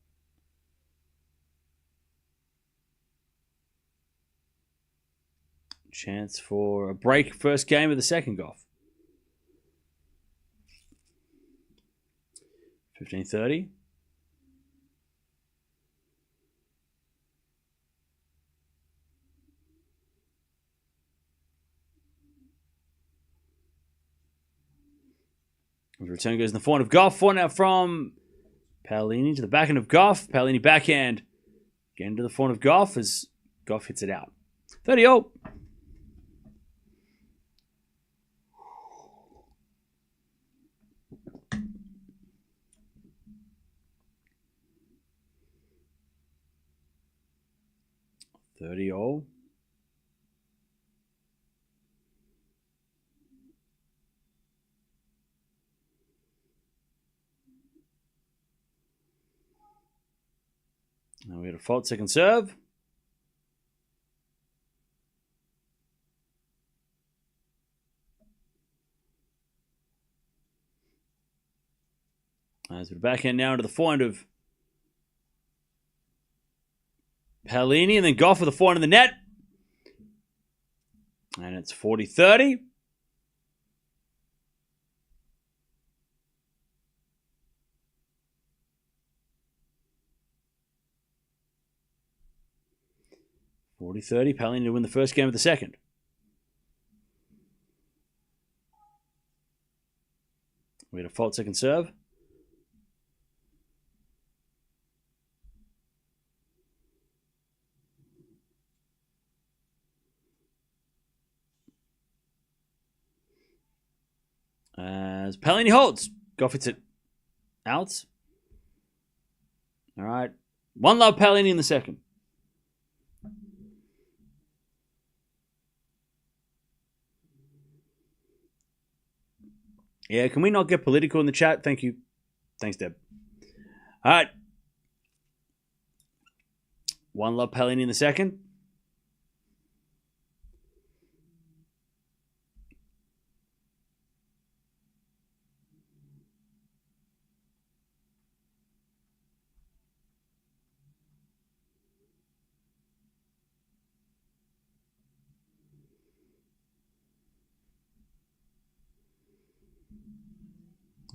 a break first game of the second Gauff. 15-30. The return goes in the forehand of Gauff. Forehand out from Paolini to the backhand of Gauff. Paolini backhand. Again to the forehand of Gauff as Gauff hits it out. 30-0. Now we got a fault second serve. As we backhand now into the forehand of Paolini, and then Gauff with the forehand in the net. And it's 40-30. Paolini to win the first game of the second. We had a fault second serve. As Paolini holds. Gauff hits it out. All right. 1-love Paolini in the second. Yeah, can we not get political in the chat? Thank you. Thanks, Deb. All right. 1-love Paolini in the second.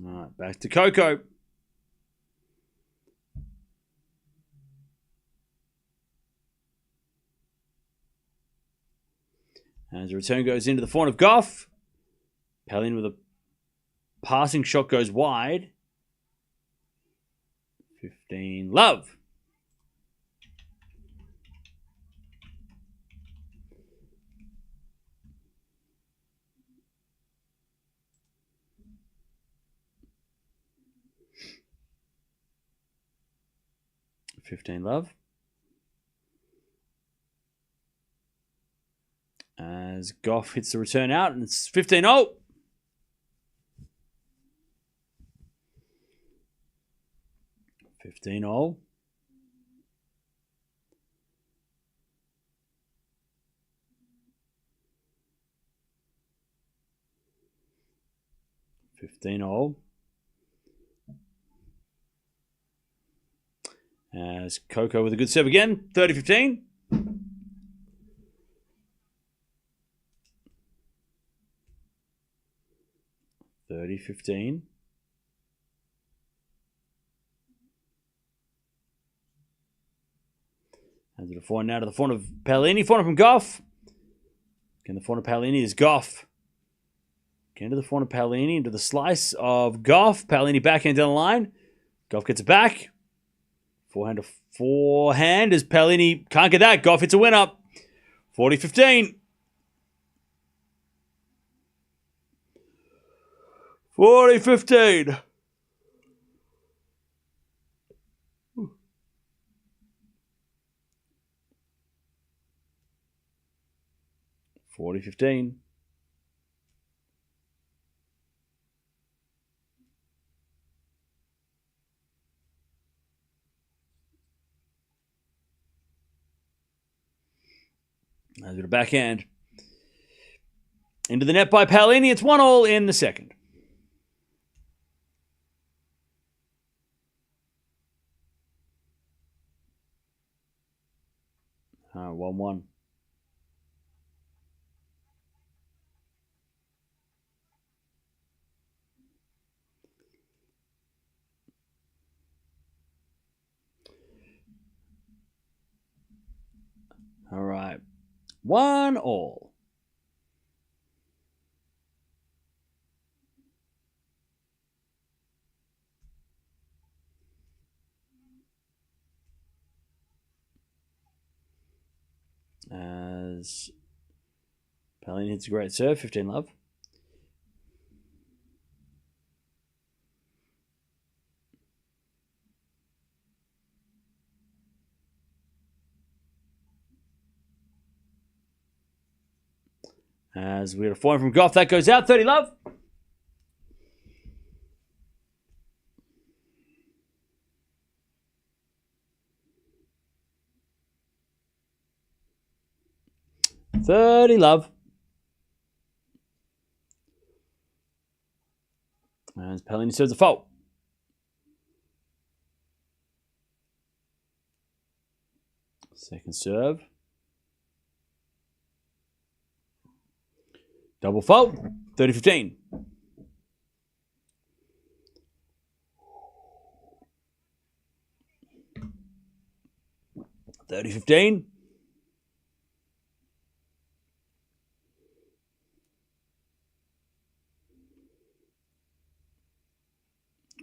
All right, back to Coco. As the return goes into the forehand of Gauff. Paolini with a passing shot goes wide. 15 love. As Gauff hits the return out, and it's 15-0. $15-0. As Coco with a good serve again, 30-15. 30-15. And to the forehand now to the forehand of Paolini. Forehand from Gauff. Again, the forehand of Paolini is Gauff. Again to the forehand of Paolini into the slice of Gauff. Paolini backhand down the line. Gauff gets it back. Forehand to forehand as Paolini can't get that. Gauff hits a win up. 40-15. 40-15. 40-15. As with a backhand. Into the net by Paolini. It's 1-1 in the second. All right, 1-1. All right. 1-1. As Paolini hits a great serve, 15 love. As we had a forehand from Gauff, that goes out, 30 love. As Paolini serves a fault. Second serve. Double fault. 30-15. 30-15.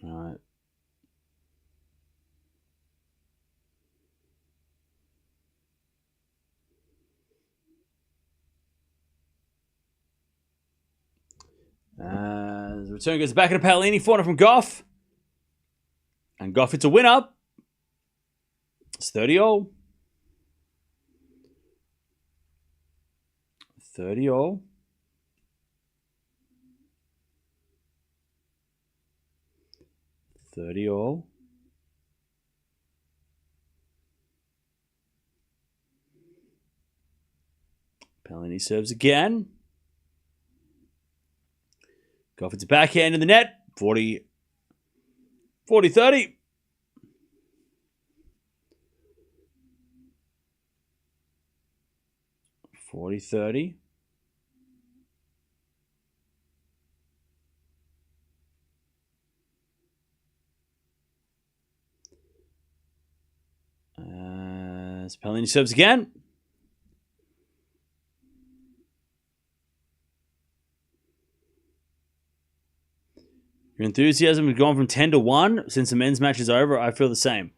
All right. The return goes back into Paolini. Forehand from Gauff. And Gauff hits a win up. It's 30-0. 30-0. 30-0. Paolini serves again. Gauff hits a backhand in the net. 40-30. 40-30. As Paolini serves again. Your enthusiasm has gone from 10-1 since the men's match is over. I feel the same.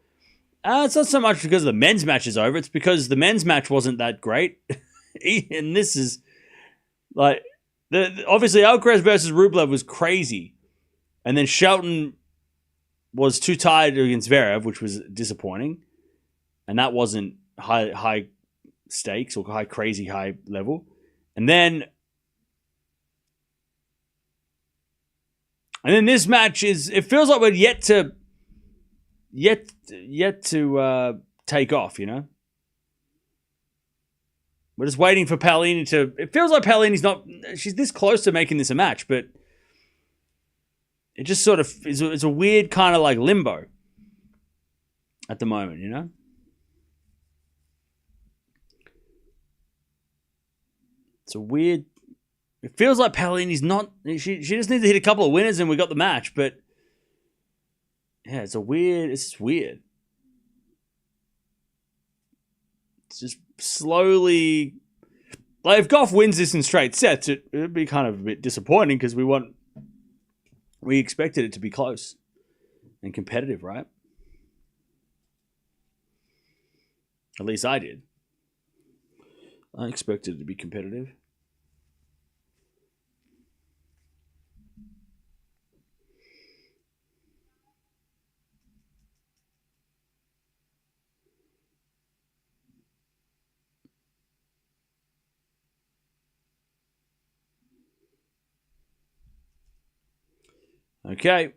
It's not so much because the men's match is over. It's because the men's match wasn't that great. And this is like, obviously Alcaraz versus Rublev was crazy. And then Shelton was too tired against Zverev, which was disappointing. And that wasn't high stakes or crazy high level. And then this match it feels like we're yet to take off, you know? We're just waiting for Paolini it feels like she's this close to making this a match, but it just sort of it's a weird kind of like limbo at the moment, you know? It's a weird. It feels like Paolini's not. She just needs to hit a couple of winners and we got the match. But yeah, it's just weird. It's just slowly. Like if Gauff wins this in straight sets, it'd be kind of a bit disappointing because we expected it to be close and competitive, right? At least I did. I expected it to be competitive. Okay.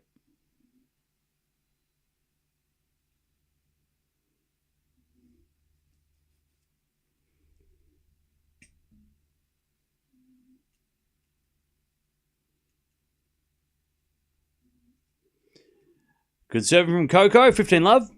Good serving from Coco, 15 love.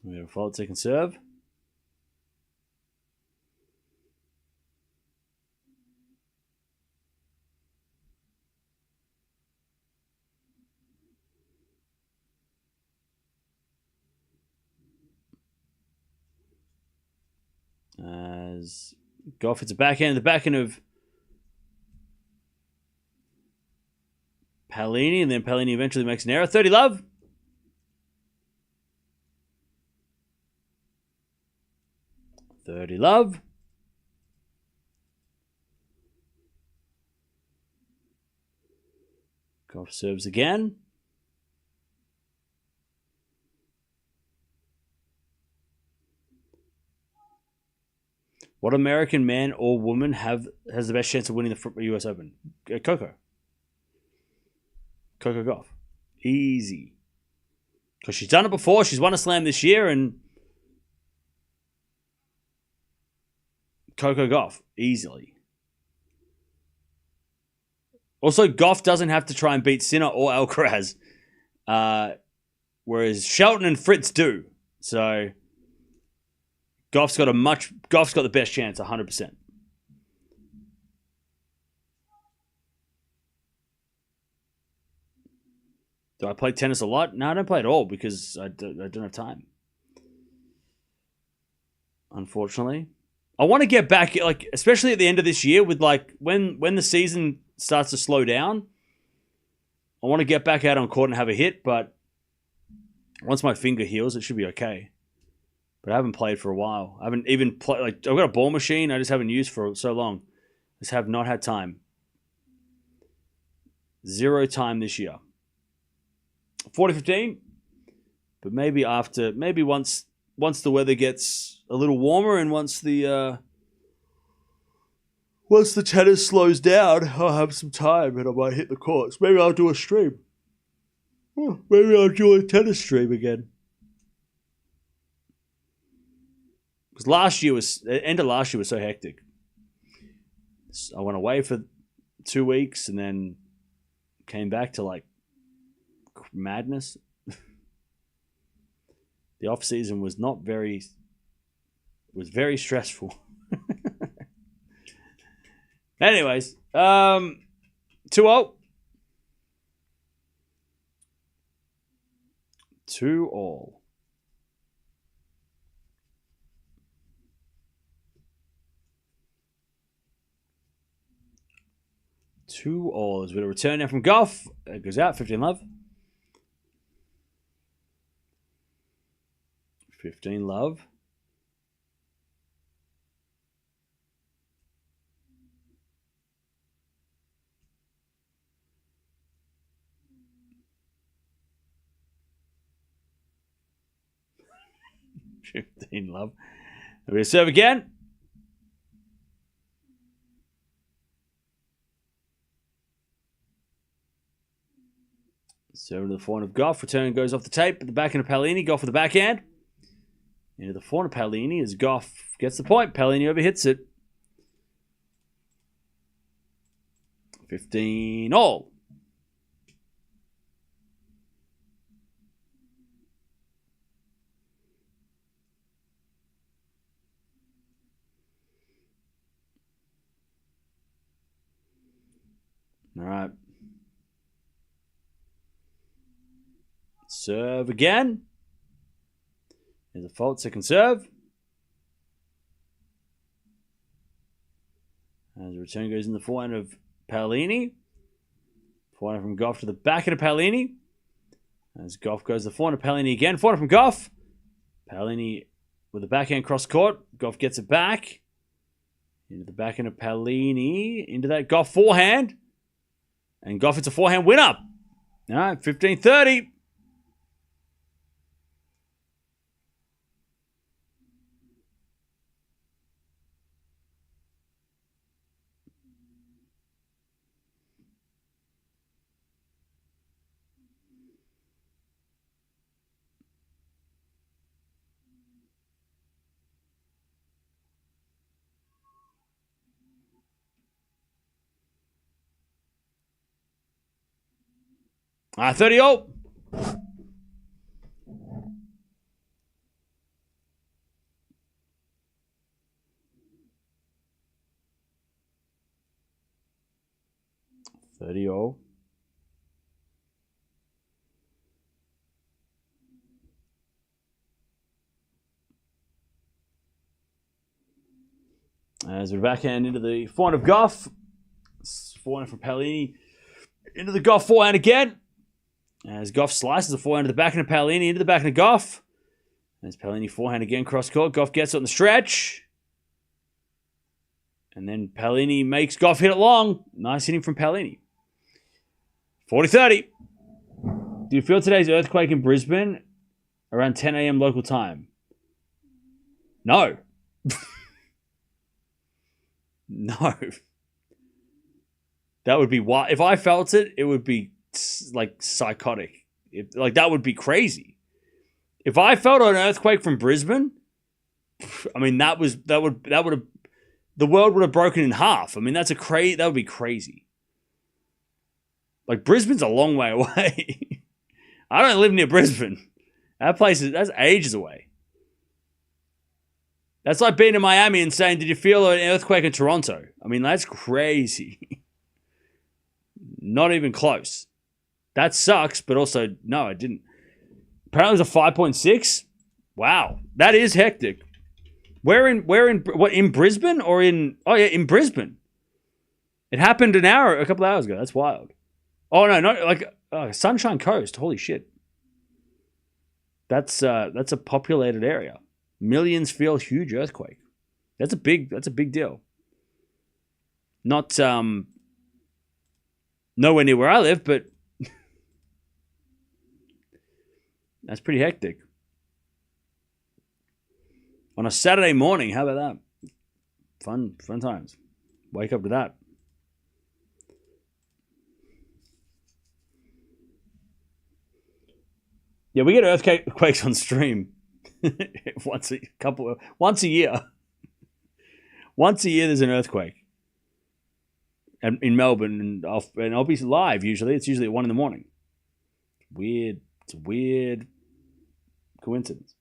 We have a fault second serve. As Gauff hits a backhand, the backhand of Paolini, and then Paolini eventually makes an error. 30 love. Love. Gauff serves again. What American man or woman has the best chance of winning the US Open? Coco Gauff. Easy. Because she's done it before. She's won a slam this year, and Coco Gauff. Easily. Also, Gauff doesn't have to try and beat Sinner or Alcaraz. Whereas Shelton and Fritz do. So Gauff's got the best chance, 100%. Do I play tennis a lot? No, I don't play at all because I don't have time. Unfortunately. I want to get back, like, especially at the end of this year, with like when the season starts to slow down. I want to get back out on court and have a hit, but once my finger heals, it should be okay. But I haven't played for a while. I haven't even played. Like, I've got a ball machine. I just haven't used for so long. Just have not had time. Zero time this year. 40-15. But maybe once the weather gets a little warmer and once the tennis slows down, I'll have some time and I might hit the courts. Maybe I'll do a stream. Maybe I'll do a tennis stream again. Because the end of last year was so hectic. I went away for 2 weeks and then came back to like madness. The off season was very stressful. Anyways, 2-0. 2-2. 2-2 as we return now from Gauff. It goes out, 15 love. 15 love. Love. We serve again. Serve to the forehand of Gauff. Return goes off the tape at the backhand of Paolini. Gauff with the backhand. Into the forehand of Paolini as Gauff gets the point. Paolini overhits it. 15 all. All right. Serve again. There's a fault, second serve. As the return goes in the forehand of Paolini. Forehand from Gauff to the backhand of Paolini. As Gauff goes the forehand of Paolini again. Forehand from Gauff. Paolini with the backhand cross court. Gauff gets it back. Into the backhand of Paolini. Into that Gauff forehand. And Gauff hits a forehand winner. All right, 15-30. All right, 30-0. As we're backhand into the forehand of Gauff. Forehand from Paolini. Into the Gauff forehand again. As Gauff slices the forehand to the backhand of Paolini. Into the backhand of Gauff. As Paolini forehand again cross court. Gauff gets it on the stretch. And then Paolini makes Gauff hit it long. Nice hitting from Paolini. 40-30. Do you feel today's earthquake in Brisbane around 10 a.m. local time? No. No. That would be wild. If I felt it, it would be like psychotic. That would be crazy. If I felt an earthquake from Brisbane, I mean that would have the world would have broken in half. I mean that would be crazy. Like Brisbane's a long way away. I don't live near Brisbane. That's ages away. That's like being in Miami and saying, "Did you feel an earthquake in Toronto?" I mean, that's crazy. Not even close. That sucks, but also, no, I didn't. Apparently it was a 5.6. Wow. That is hectic. In Brisbane or in... Oh, yeah, in Brisbane. It happened a couple of hours ago. That's wild. Oh, no, not like Sunshine Coast. Holy shit. That's a populated area. Millions feel huge earthquake. That's a big deal. Not nowhere near where I live, but that's pretty hectic. On a Saturday morning, how about that? Fun times. Wake up to that. Yeah, we get earthquakes on stream once a year. Once a year, there's an earthquake. And in Melbourne, and I'll be live usually. It's usually at 1 a.m. Weird. It's a weird coincidence.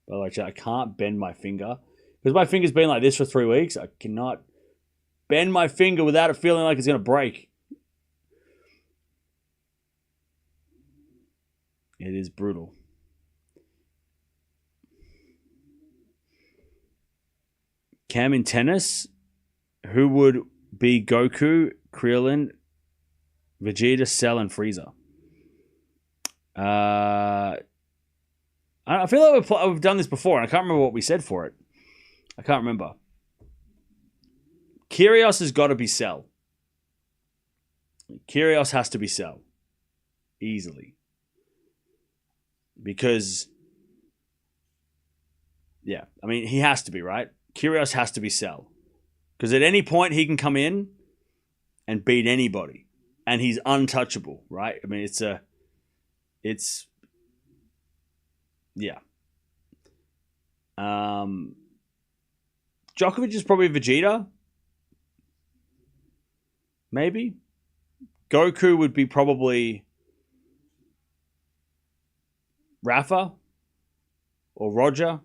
By the way, chat, I can't bend my finger because my finger's been like this for 3 weeks. I cannot bend my finger without it feeling like it's going to break. It is brutal. Cam in tennis, who would be Goku, Krillin, Vegeta, Cell, and Frieza? I feel like we've done this before, and I can't remember what we said for it. I can't remember. Kyrgios has got to be Cell. Kyrgios has to be Cell. Easily. Because, yeah, I mean, he has to be, right? Kyrgios has to be Cell. Because at any point, he can come in and beat anybody. And he's untouchable, right? I mean, yeah. Djokovic is probably Vegeta. Maybe. Goku would be probably Rafa or Roger.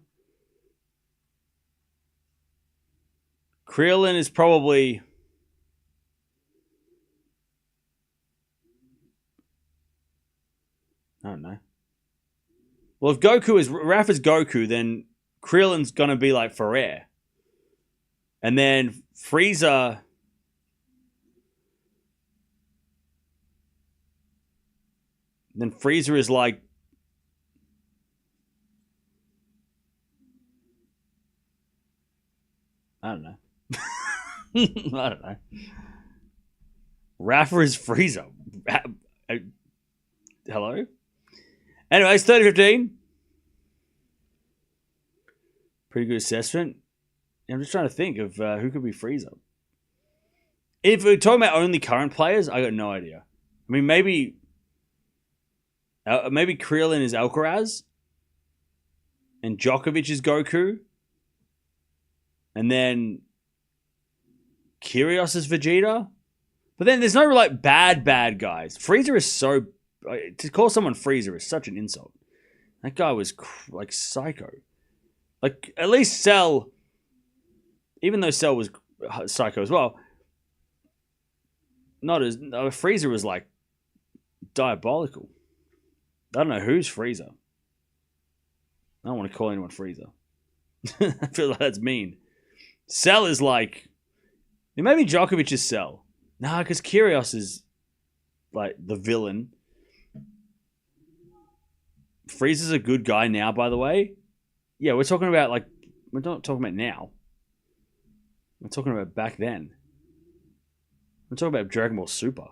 Krillin is probably I don't know. Well, if Goku is Rafa's Goku, then Krillin's gonna be like Ferrer. And then Frieza. Then Frieza is like I don't know. I don't know. Rafa is Frieza. Hello? Anyways, 30-15. Pretty good assessment. I'm just trying to think of who could be Frieza. If we're talking about only current players, I got no idea. I mean, maybe Krillin is Alcaraz, and Djokovic is Goku, and then Kyrgios is Vegeta. But then there's no like bad guys. Frieza is so to call someone Frieza is such an insult. That guy was like psycho. Like at least Cell, even though Cell was psycho as well, Frieza was like diabolical. I don't know who's Frieza. I don't want to call anyone Frieza. I feel like that's mean. Cell is like maybe Djokovic is Cell. Nah, because Kyrgios is like the villain. Frieza's a good guy now, by the way. Yeah, we're talking about we're not talking about now. We're talking about back then. We're talking about Dragon Ball Super.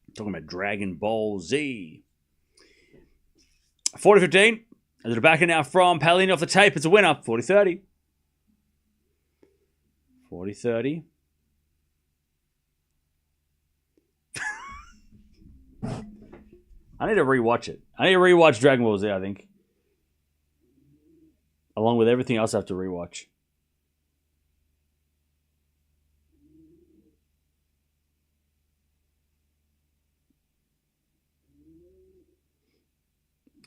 We're talking about Dragon Ball Z. 40-15. As they're back now from Paolini off the tape. It's a winner. 40-30. 40-30. I need to rewatch it. I need to rewatch Dragon Ball Z, I think. Along with everything else I have to rewatch.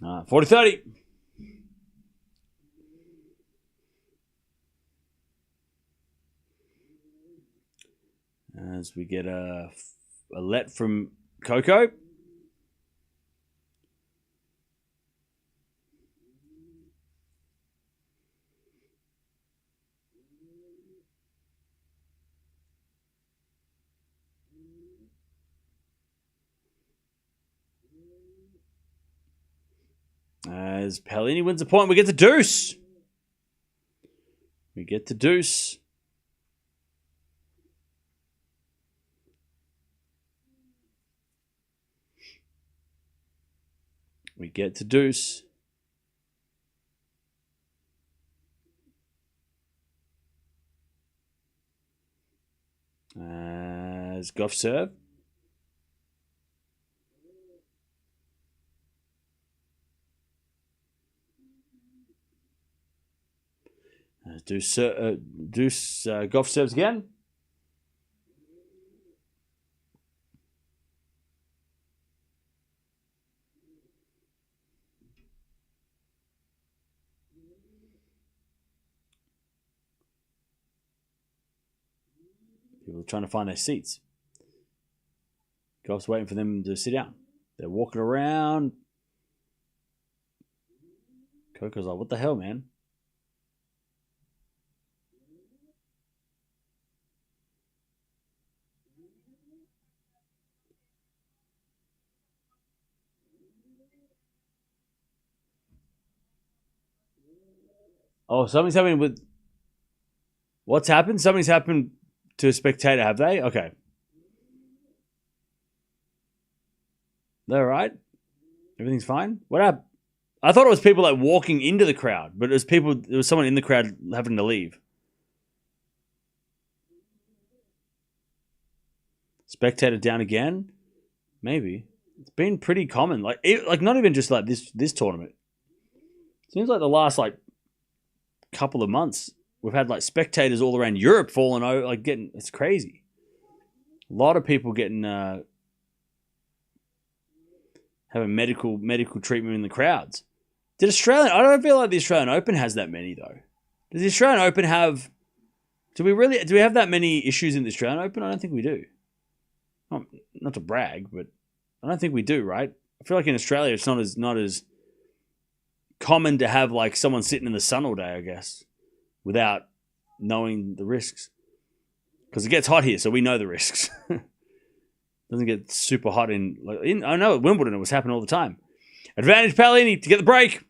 All right, 40-30. As we get a let from Coco. As Paolini wins the point, we get the deuce. We get the deuce. We get to deuce. As Gauff serve. Deuce Gauff serves again. People are trying to find their seats. Gauff's waiting for them to sit down. They're walking around. Coco's like, what the hell, man? Oh, something's happening with... What's happened? Something's happened to a spectator, have they? Okay. They're all right? Everything's fine? What happened? I thought it was people like walking into the crowd, but it was someone in the crowd having to leave. Spectator down again? Maybe. It's been pretty common. Like not even just like this tournament. Seems like the last like couple of months we've had like spectators all around Europe falling over, like getting, it's crazy. A lot of people getting having medical treatment in the crowds. I don't feel like the Australian Open has that many though. Does the Australian Open have? Do we have that many issues in the Australian Open? I don't think we do. Not to brag, but I don't think we do. Right? I feel like in Australia it's not as common to have like someone sitting in the sun all day, I guess, without knowing the risks. Because it gets hot here, so we know the risks. Doesn't get super hot I know at Wimbledon it was happening all the time. Advantage Paolini to get the break.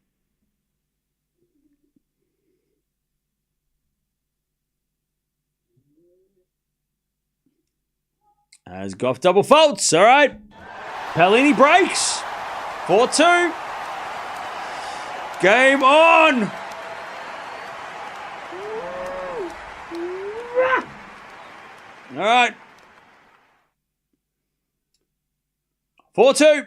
As Gauff double faults, all right. Paolini breaks. 4-2. Game on. All right. 4-2.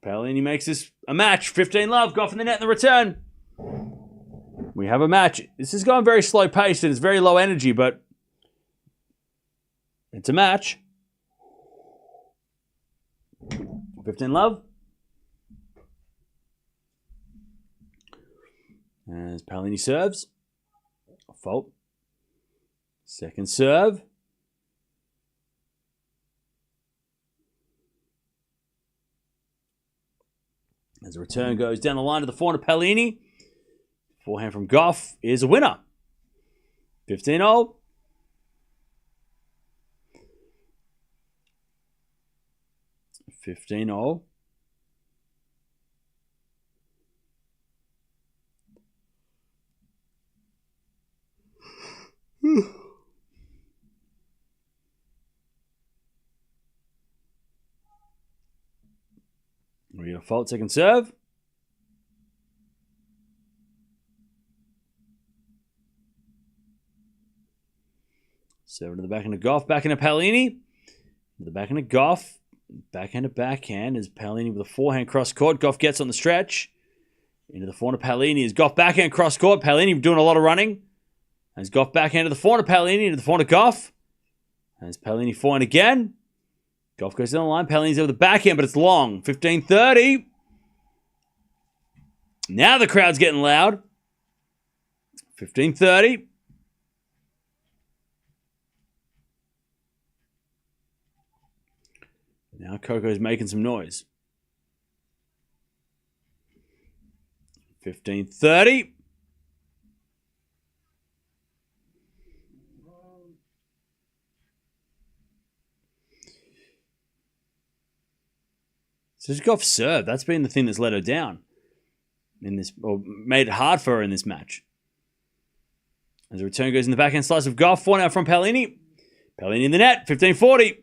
Paolini makes this a match. 15 love. Gauff in the net in the return. We have a match. This is going very slow paced and it's very low energy, but it's a match. 15 love. As Paolini serves. A fault. Second serve. As the return goes down the line to the forehand of Paolini. Forehand from Gauff is a winner. 15-0. We get a fault, second serve. Serve to the backhand of Gauff, backhand of Paolini. To the backhand of Gauff. Backhand to backhand is Paolini with a forehand cross court. Gauff gets on the stretch. Into the forehand of Paolini is Gauff backhand cross court. Paolini doing a lot of running. As Gauff backhand to the forehand of Paolini, into the forehand of Gauff. As Paolini forehand again. Gauff goes down the line. Paolini's over the backhand, but it's long. 15-30. Now the crowd's getting loud. 15-30. Now Coco's making some noise. 15-30. So Gauff serve. That's been the thing that's let her down in this, or made it hard for her in this match. As the return goes in the backhand slice of Gauff, one out from Paolini. Paolini in the net. 15-40.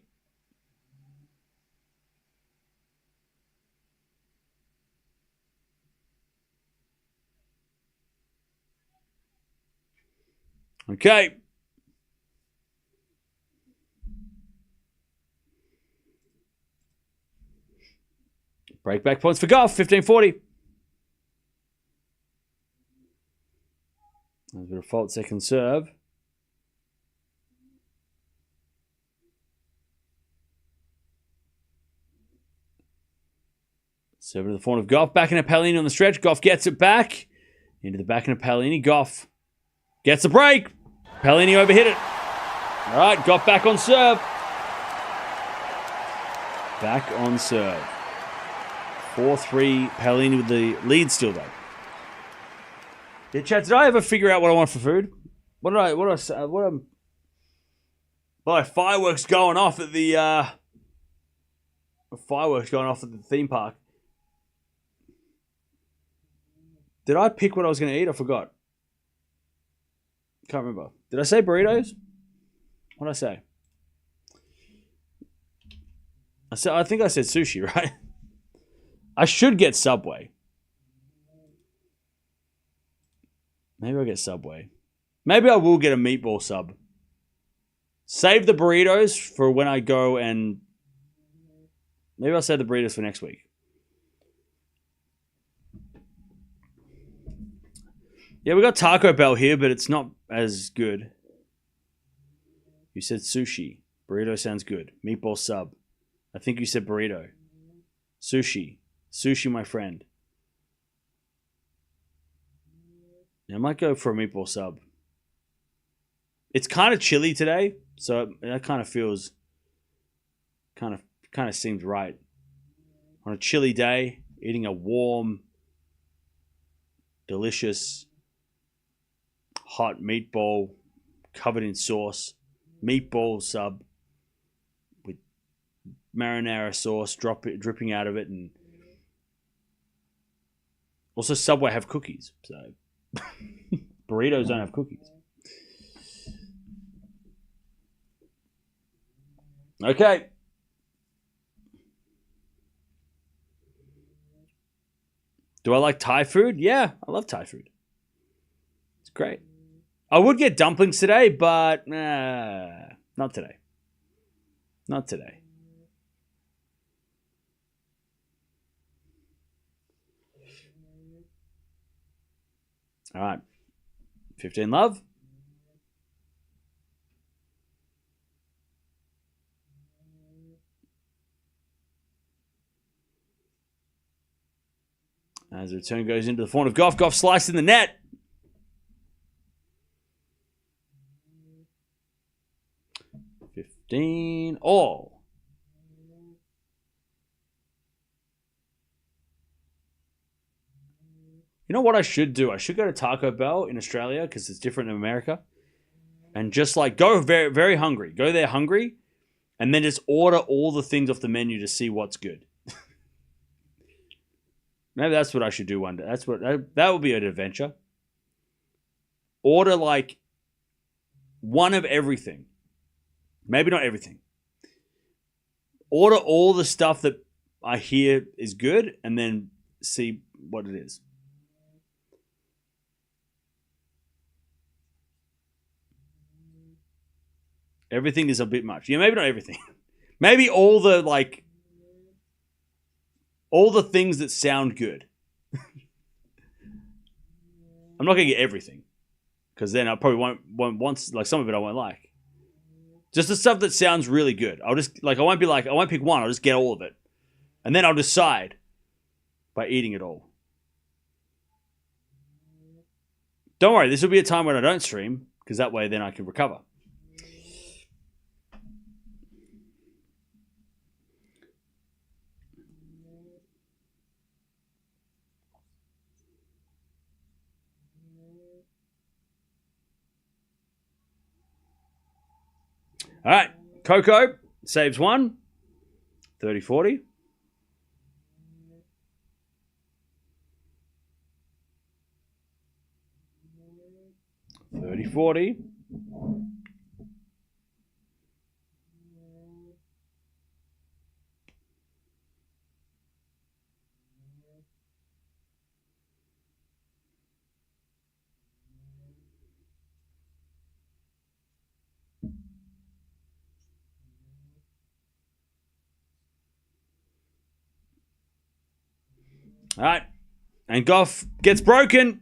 Okay. Break back points for Gauff. 15-40. a fault second serve. Serve to the forehand of Gauff. Backhand of Paolini on the stretch. Gauff gets it back. Into the backhand of Paolini. Gauff gets the break. Paolini overhit it. All right, Gauff back on serve. Back on serve. 4-3. Paolini with the lead still, though. Yeah, chat, did I ever figure out what I want for food? What fireworks going off at the theme park. Did I pick what I was going to eat? I forgot. Can't remember. Did I say burritos? What did I say? I think I said sushi, right? I should get Subway. Maybe I'll get Subway. Maybe I will get a meatball sub. Save the burritos for when I go and... Maybe I'll save the burritos for next week. Yeah, we got Taco Bell here, but it's not as good. You said sushi. Burrito sounds good. Meatball sub. I think you said burrito. Sushi. Sushi, my friend. I might go for a meatball sub. It's kind of chilly today, so that kind of feels... Kind of seems right. On a chilly day, eating a warm, delicious, hot meatball covered in sauce, meatball sub with marinara sauce dripping out of it, and also Subway have cookies, so burritos don't have cookies. Okay. Do I like Thai food? Yeah, I love Thai food. It's great. I would get dumplings today, but not today. Not today. All right. 15 love. As the return goes into the forehand of Gauff. Gauff sliced in the net. All. You know what I should do? I should go to Taco Bell in Australia because it's different in America. And just like go very, very hungry. Go there hungry. And then just order all the things off the menu to see what's good. Maybe that's what I should do one day. That would be an adventure. Order like one of everything. Maybe not everything. Order all the stuff that I hear is good and then see what it is. Everything is a bit much. Yeah, maybe not everything. Maybe all the things that sound good. I'm not going to get everything. Because then I probably won't want, like some of it I won't like. Just the stuff that sounds really good. I won't pick one. I'll just get all of it. And then I'll decide by eating it all. Don't worry, this will be a time when I don't stream, because that way then I can recover. All right, Coco saves one. 30-40. All right. And Gauff gets broken.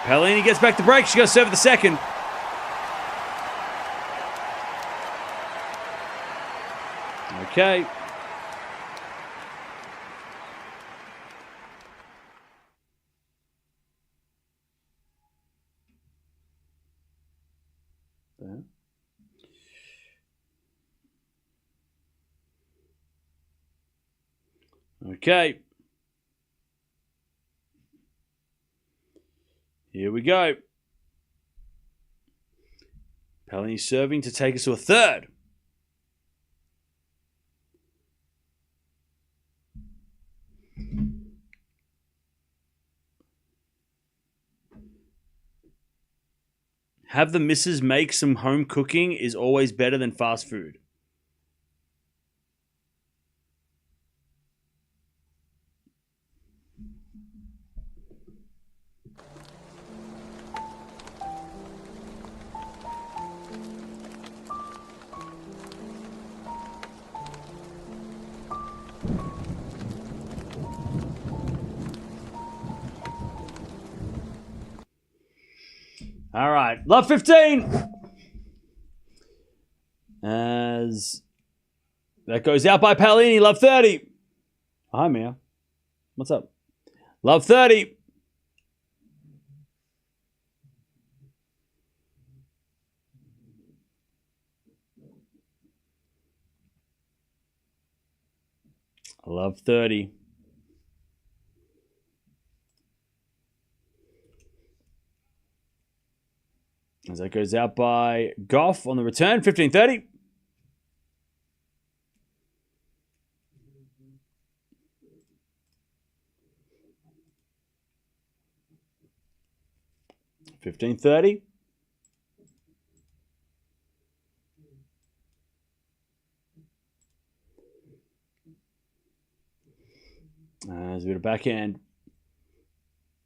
Paolini gets back to break. She goes serve the second. Okay. Okay. Here we go. Paolini serving to take us to a third. Have the missus make some home cooking is always better than fast food. All right, love 15. As that goes out by Paolini, love 30. Hi, Mia. What's up? Love 30. Love 30. As that goes out by Gauff on the return, 15-30. $15.30. As a bit of backhand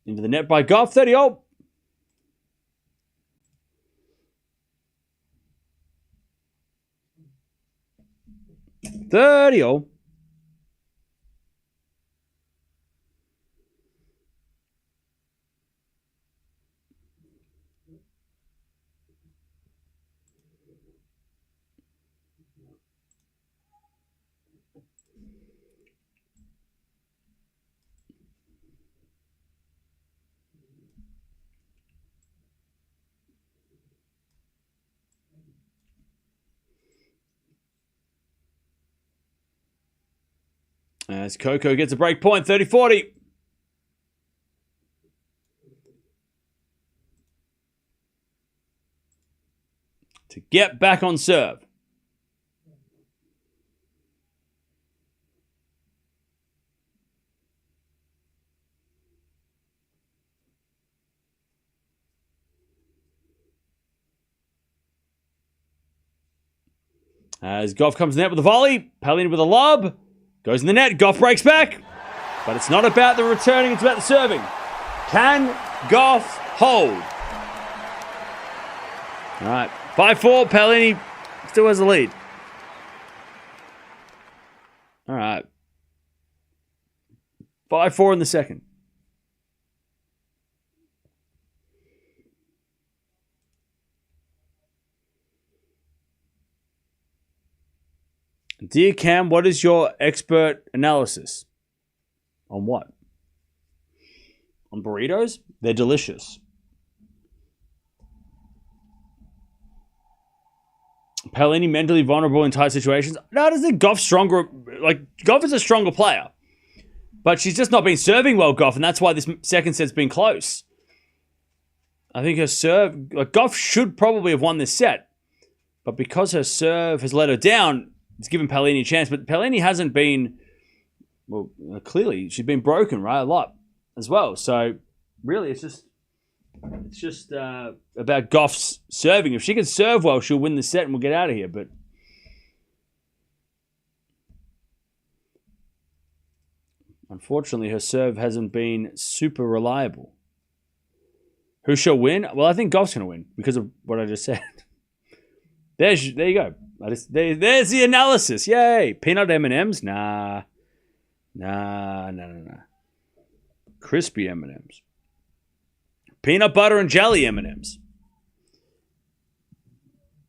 into the net by Gauff, 30-all. 30-all. As Coco gets a break point, 30-40. To get back on serve. As Gauff comes in the net with a volley, Paolini with a lob. Goes in the net, Gauff breaks back. But it's not about the returning, it's about the serving. Can Gauff hold? All right, 5-4, Paolini still has the lead. All right. 5-4 in the second. Dear Cam, what is your expert analysis? On what? On burritos? They're delicious. Paolini mentally vulnerable in tight situations. No, I don't think Gauff's stronger. Like, Gauff is a stronger player. But she's just not been serving well, Gauff, and that's why this second set's been close. I think her serve... Like, Gauff should probably have won this set. But because her serve has let her down... It's given Paolini a chance, but Paolini hasn't been, well, clearly she's been broken, right, a lot as well. So really, it's just about Gauff's serving. If she can serve well, she'll win the set and we'll get out of here. But unfortunately, her serve hasn't been super reliable. Who shall win? Well, I think Gauff's going to win because of what I just said. There you go. There's the analysis. Yay. Peanut M&Ms? Nah. Crispy M&Ms. Peanut butter and jelly M&Ms.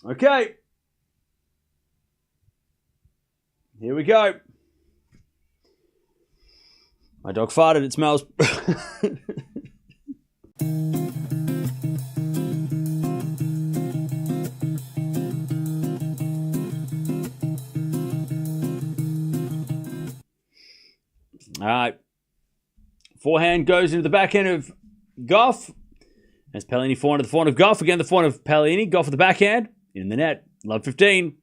Okay. Here we go. My dog farted. It smells. All right. Forehand goes into the backhand of Gauff. As Paolini forehand to the forehand of Gauff. Again, the forehand of Paolini. Gauff at the backhand. In the net. Love 15.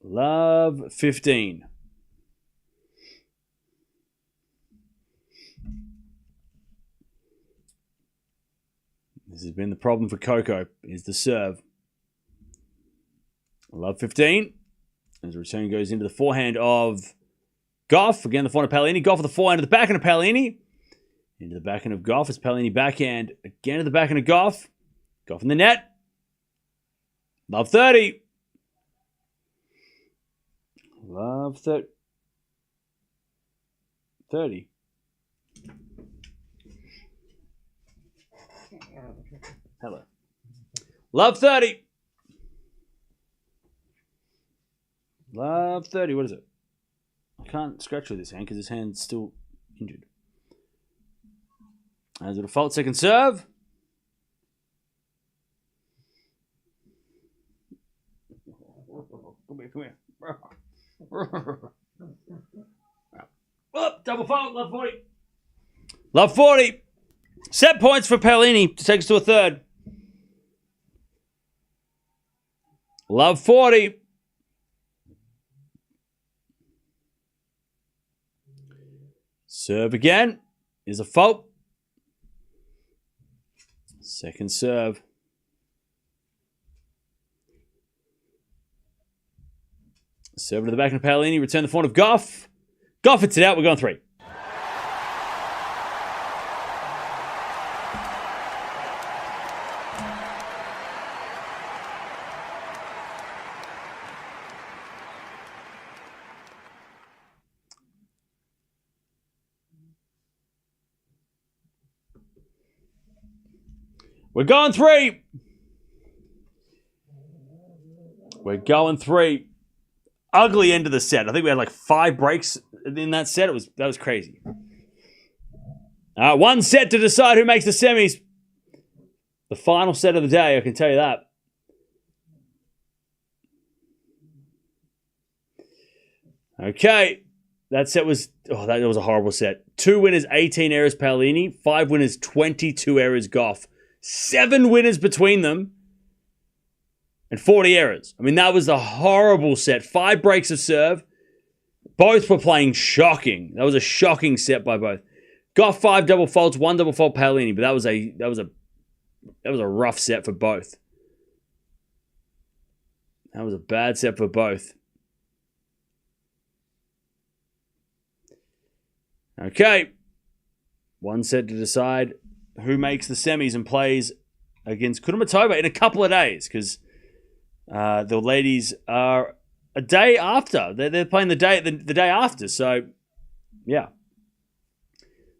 Love 15. This has been the problem for Coco, is the serve. Love 15. As the return goes into the forehand of Gauff. Again, the forehand of Paolini. Gauff at the forehand of the backhand of Paolini. Into the backhand of Gauff. It's Paolini backhand. Again to the backhand of Gauff. Gauff in the net. Love 30. Love 30. Hello. Love 30. Love 30. What is it? I can't scratch with this hand because this hand's still injured. As a default second serve. Come here. Oh, double fault. Love 40. Love 40. Set points for Paolini to take us to a third. Love 40. Serve again. Is a fault. Second serve. Serve to the back of Paolini. Return the forehand of Gauff. Gauff hits it out. We're going 3. We're going 3. We're going 3. Ugly end of the set. I think we had like 5 breaks in that set. That was crazy. One set to decide who makes the semis. The final set of the day, I can tell you that. Okay. That set was... Oh, that was a horrible set. 2 winners, 18 errors Paolini. 5 winners, 22 errors Gauff. 7 winners between them. And 40 errors. I mean, that was a horrible set. 5 breaks of serve. Both were playing shocking. That was a shocking set by both. Gauff 5 double faults, 1 double fault Paolini, but that was a rough set for both. That was a bad set for both. Okay. One set to decide who makes the semis and plays against Kudermetova in a couple of days, because the ladies are a day after. They're playing the day after. So, yeah.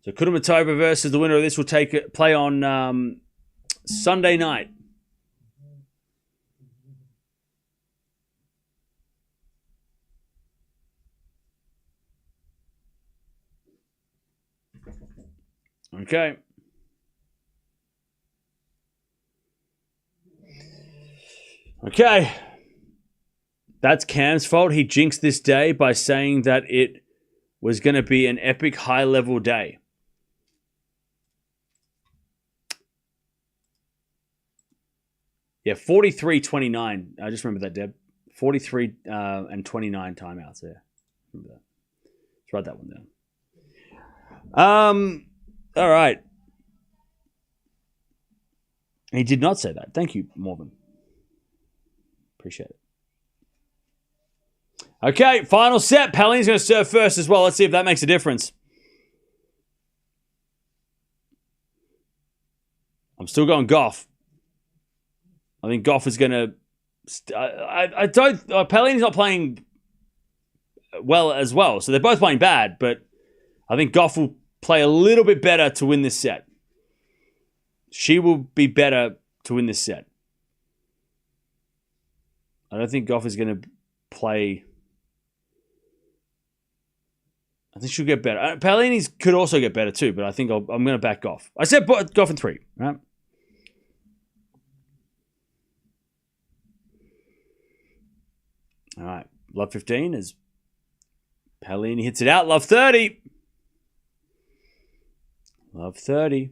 So Kudermetova versus the winner of this will play on Sunday night. Okay. Okay. That's Cam's fault. He jinxed this day by saying that it was going to be an epic high-level day. Yeah, 43-29. I just remember that, Deb. 43 and 29 timeouts there. Remember that. Let's write that one down. All right. He did not say that. Thank you, Morgan. Appreciate it. Okay, final set. Paolini's going to serve first as well. Let's see if that makes a difference. I'm still going Gauff. I think Gauff is going to... I don't... Paolini's not playing well as well, so they're both playing bad, but I think Gauff will play a little bit better to win this set. She will be better to win this set. I don't think Gauff is going to play. I think she'll get better. Paolini's could also get better too, but I think I'm going to back Gauff. I said Gauff in 3, right? All right. Love 15 as Paolini hits it out. Love 30. Love 30.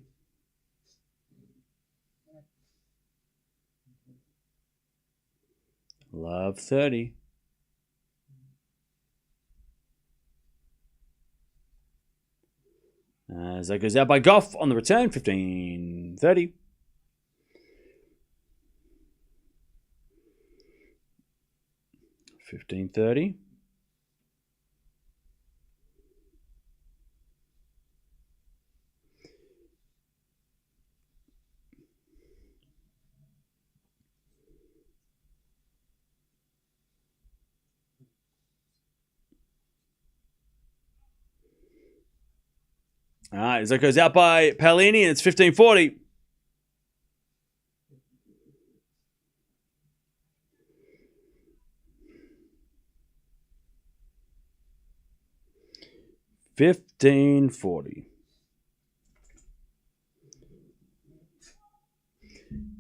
Love 30. As that goes out by Gauff on the return, 15-30. $15.30. All right, as that goes out by Paolini, and it's 15-40.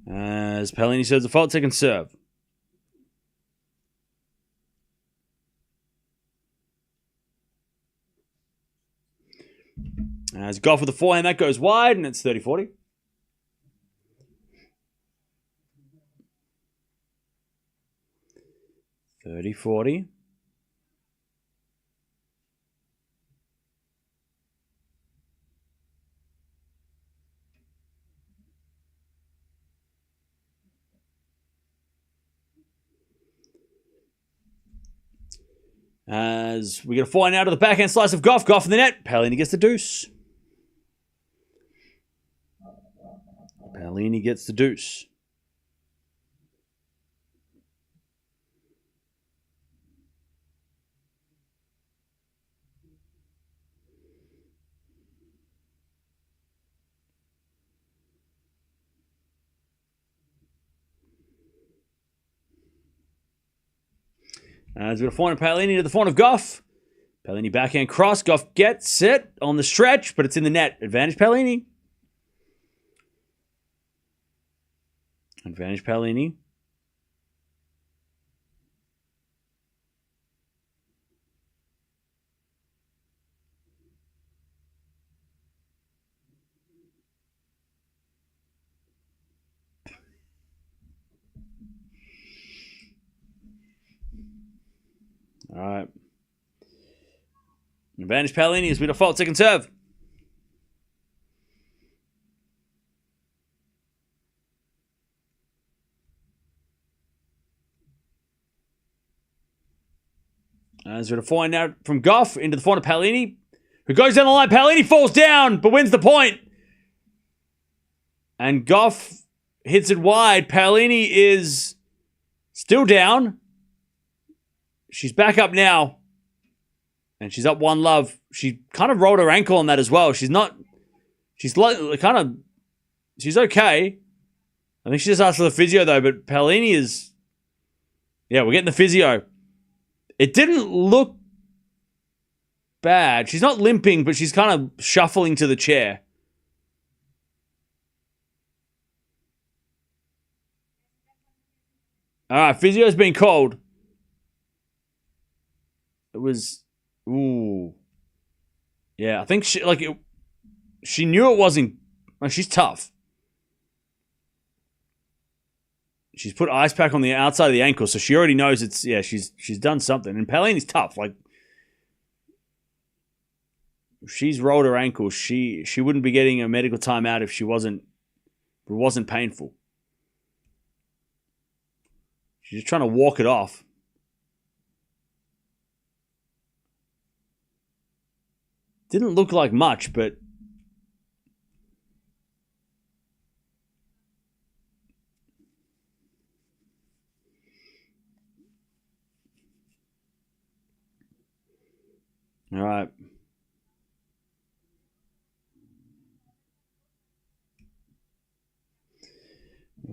As Paolini serves the fault, second serve. As Gauff with the forehand, that goes wide, and it's 30-40. As we get a forehand out of the backhand slice of Gauff. Gauff in the net. Paolini gets the deuce. Paolini gets the deuce. As we get a forehand of Paolini to the forehand of Gauff. Paolini backhand cross. Gauff gets it on the stretch, but it's in the net. Advantage Paolini. Advantage Paolini. All right. Advantage Paolini as we default second serve. As we're to find out from Gauff into the forehand of Paolini, who goes down the line. Paolini falls down, but wins the point. And Gauff hits it wide. Paolini is still down. She's back up now. And she's up 1-love. She kind of rolled her ankle on that as well. She's okay. I think she just asked for the physio though, but Paolini is, we're getting the physio. It didn't look bad. She's not limping, but she's kind of shuffling to the chair. All right, physio's been called. It was, yeah. I think she knew it wasn't. She's tough. She's put ice pack on the outside of the ankle, so she already knows it's, she's done something. And Paolini's tough. Like, she's rolled her ankle. She wouldn't be getting a medical timeout if it wasn't painful. She's just trying to walk it off. Didn't look like much, but all right.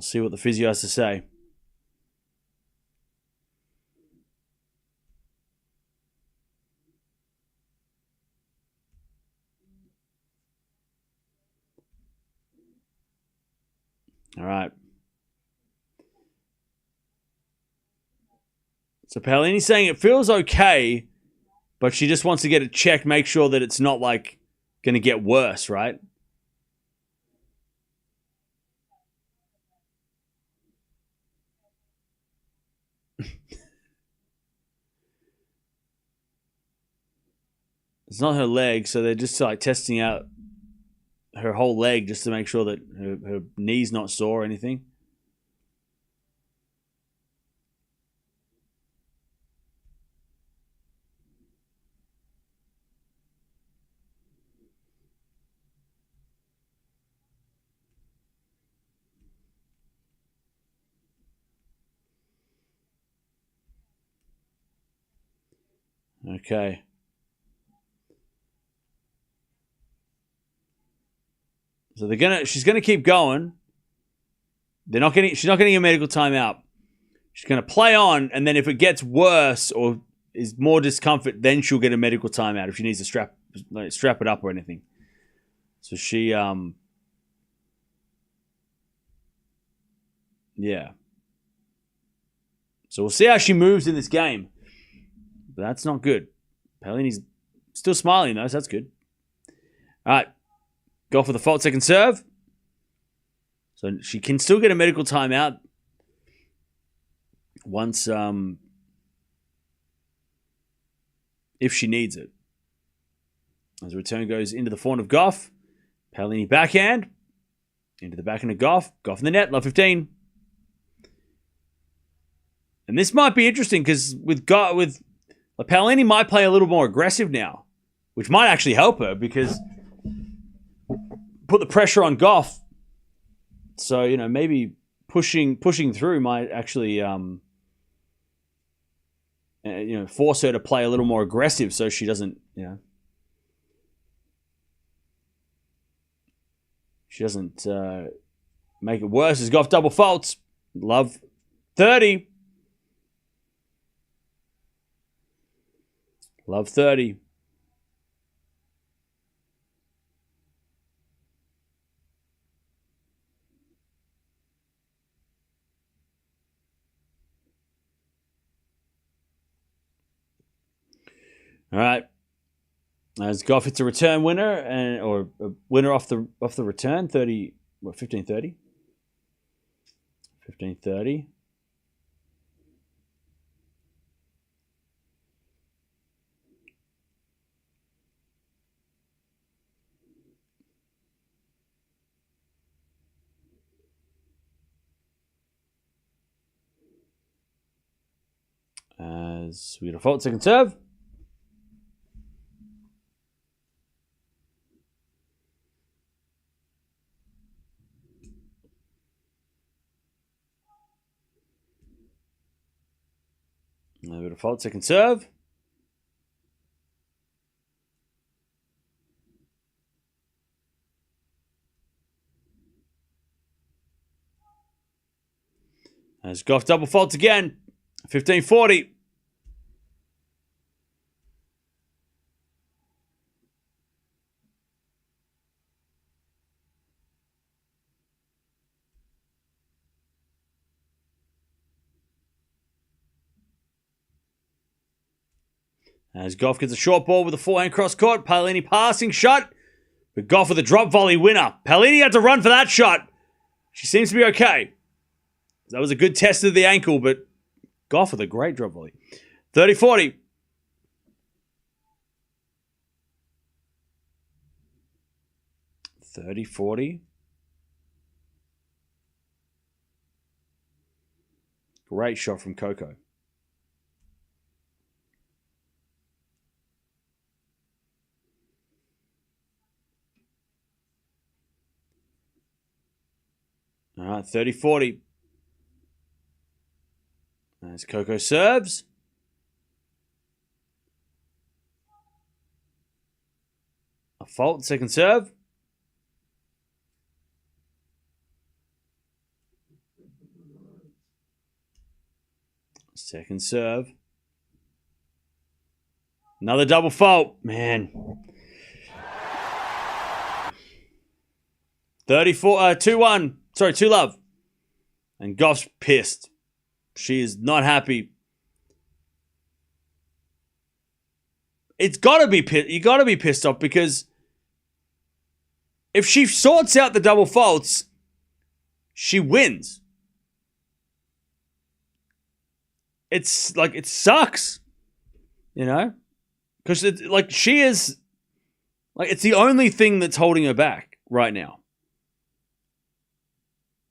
see what the physio has to say. All right. So Paolini's saying it feels okay, but she just wants to get it checked, make sure that it's not like going to get worse, right? It's not her leg, so they're just like testing out her whole leg just to make sure that her knee's not sore or anything. Okay. So she's gonna keep going. She's not getting a medical timeout. She's gonna play on, and then if it gets worse or is more discomfort, then she'll get a medical timeout if she needs to strap it up or anything. So she yeah. So we'll see how she moves in this game. But that's not good. Paolini's still smiling though, so that's good. All right. Gauff with a fault second serve. So she can still get a medical timeout once if she needs it. As the return goes into the forehand of Gauff. Paolini backhand. Into the backhand of Gauff. Gauff in the net, love 15. And this might be interesting because Paolini might play a little more aggressive now, which might actually help her because put the pressure on Gauff. So, maybe pushing through might actually force her to play a little more aggressive so she doesn't, make it worse as Gauff double faults. Love 30. Love 30. All right. As Gauff hits a return winner or a winner off the return, 30, 15-30. 15-30. As we get a fault second serve. A bit of fault second serve. As Gauff double faults again. 15-40. As Gauff gets a short ball with a forehand cross court. Paolini passing shot. But Gauff with a drop volley winner. Paolini had to run for that shot. She seems to be okay. That was a good test of the ankle, but Gauff with a great drop volley. 30-40. Great shot from Coco. All right, 30-40. As Coco serves. A fault, second serve. Second serve. Another double fault. Man. 2-1. Sorry, 2-love. And Gauff's pissed. She is not happy. It's got to be you got to be pissed off, because if she sorts out the double faults, she wins. It's like, it sucks, you know, because it's like, she is like, it's the only thing that's holding her back right now.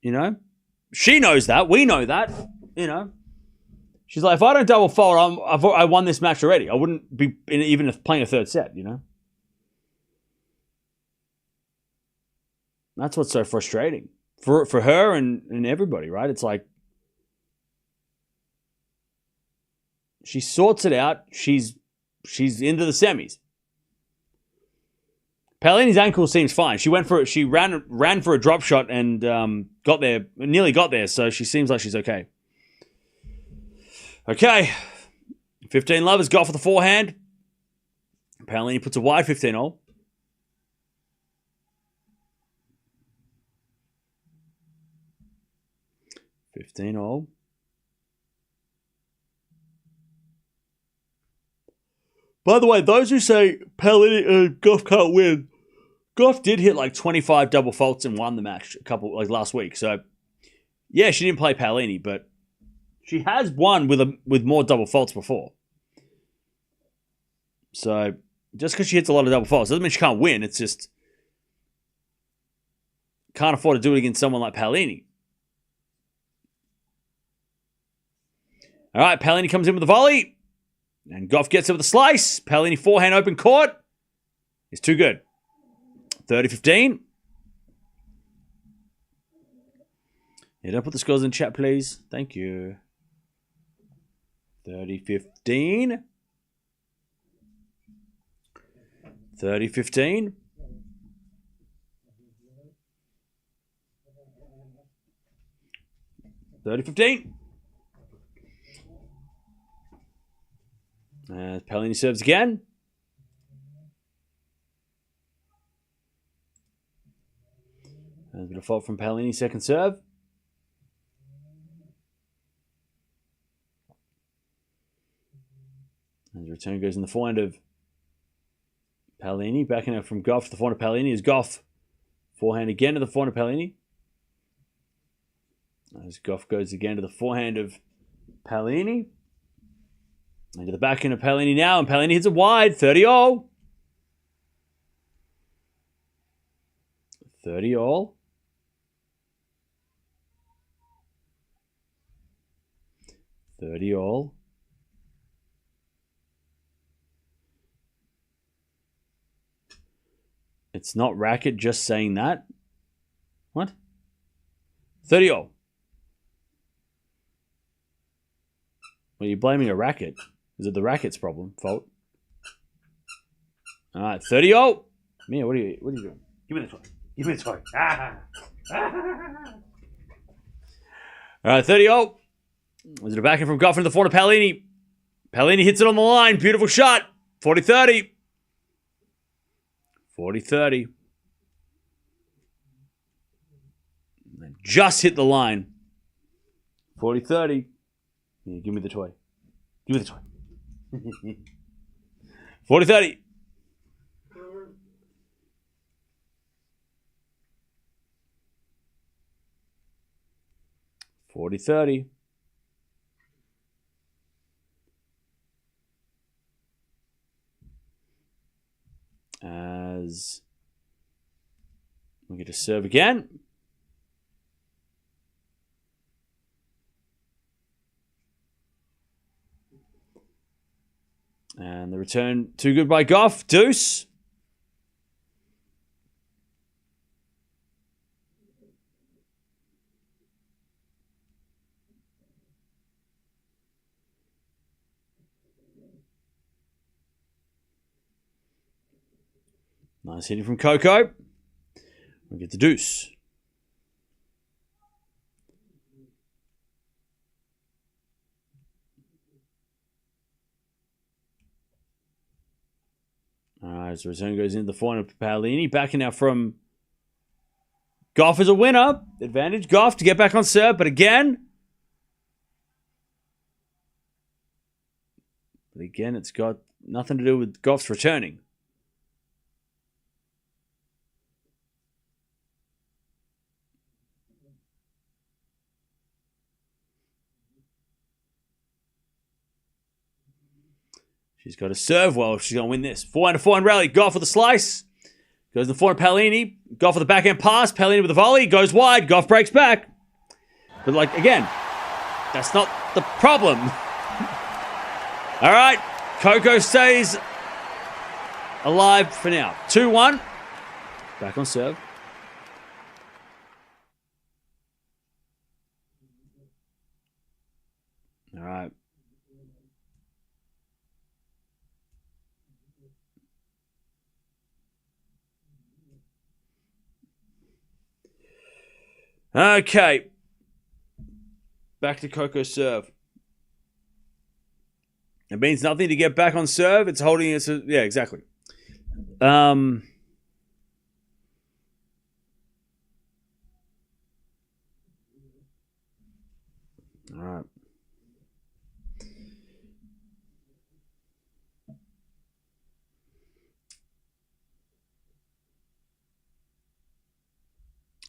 You know, she knows that. We know that. You know, she's like, if I don't double fault, I won this match already. I wouldn't be even playing a third set. You know, that's what's so frustrating for her and everybody, right? It's like, she sorts it out. She's into the semis. Paolini's ankle seems fine. She went for it. She ran for a drop shot and got there, nearly got there. So she seems like she's okay. Okay, 15-love is Gauff with the forehand. Paolini puts a wide 15-all. By the way, those who say Gauff can't win, Gauff did hit like 25 double faults and won the match last week. So, yeah, she didn't play Paolini, but she has won with more double faults before. So, just because she hits a lot of double faults doesn't mean she can't win. It's just can't afford to do it against someone like Paolini. All right, Paolini comes in with a volley, and Gauff gets it with a slice. Paolini forehand open court. It's too good. 30-15. Yeah, don't put the scores in chat, please. Thank you. 30-15. 30-15. 30-15. Paolini serves again. There's a bit of fault from Paolini, second serve. And the return goes in the forehand of Paolini. Backing out from Gauff to the forehand of Paolini is Gauff. Forehand again to the forehand of Paolini. As Gauff goes again to the forehand of Paolini. Into the backhand of Paolini now, and Paolini hits it wide, 30-all. 30-all. 30-all. It's not racket just saying that. What? 30-all. Well, you're blaming a racket. Is it the racket's fault? All right, 30-all. Mia, what are you doing? Give me the toy. Give me the toy. All right, 30-all. Is it a backhand from Gauff into the forehand of Paolini? Paolini hits it on the line. Beautiful shot. 40-30. 40-30. Just hit the line. 40-30. Yeah, give me the toy. Give me the toy. 40-30. As we get to serve again. And the return, too good by Gauff. Deuce. Nice hitting from Coco. We get the deuce. As the return goes into the forehand of Paolini. Back now from Gauff as a winner. Advantage Gauff to get back on serve, but again, it's got nothing to do with Gauff's returning. She's got to serve well if she's going to win this. Forehand to forehand rally. Gauff with a slice. Goes to the forehand Paolini. Gauff with a backhand pass. Paolini with a volley. Goes wide. Gauff breaks back. But again, that's not the problem. All right. Coco stays alive for now. 2-1. Back on serve. All right. Okay. Back to Coco serve. It means nothing to get back on serve. It's holding it. Yeah, exactly. All right.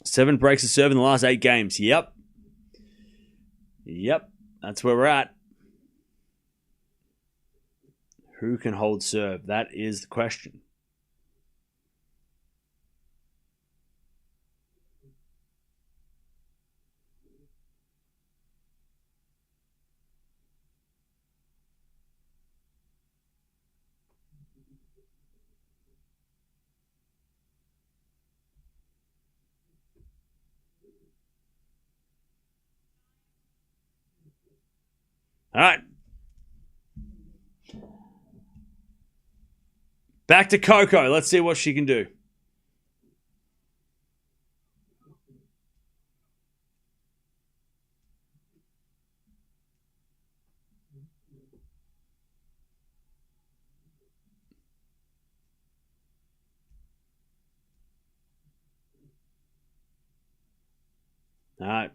Seven breaks of serve in the last 8 games. Yep. That's where we're at. Who can hold serve? That is the question. All right. Back to Coco. Let's see what she can do. All right.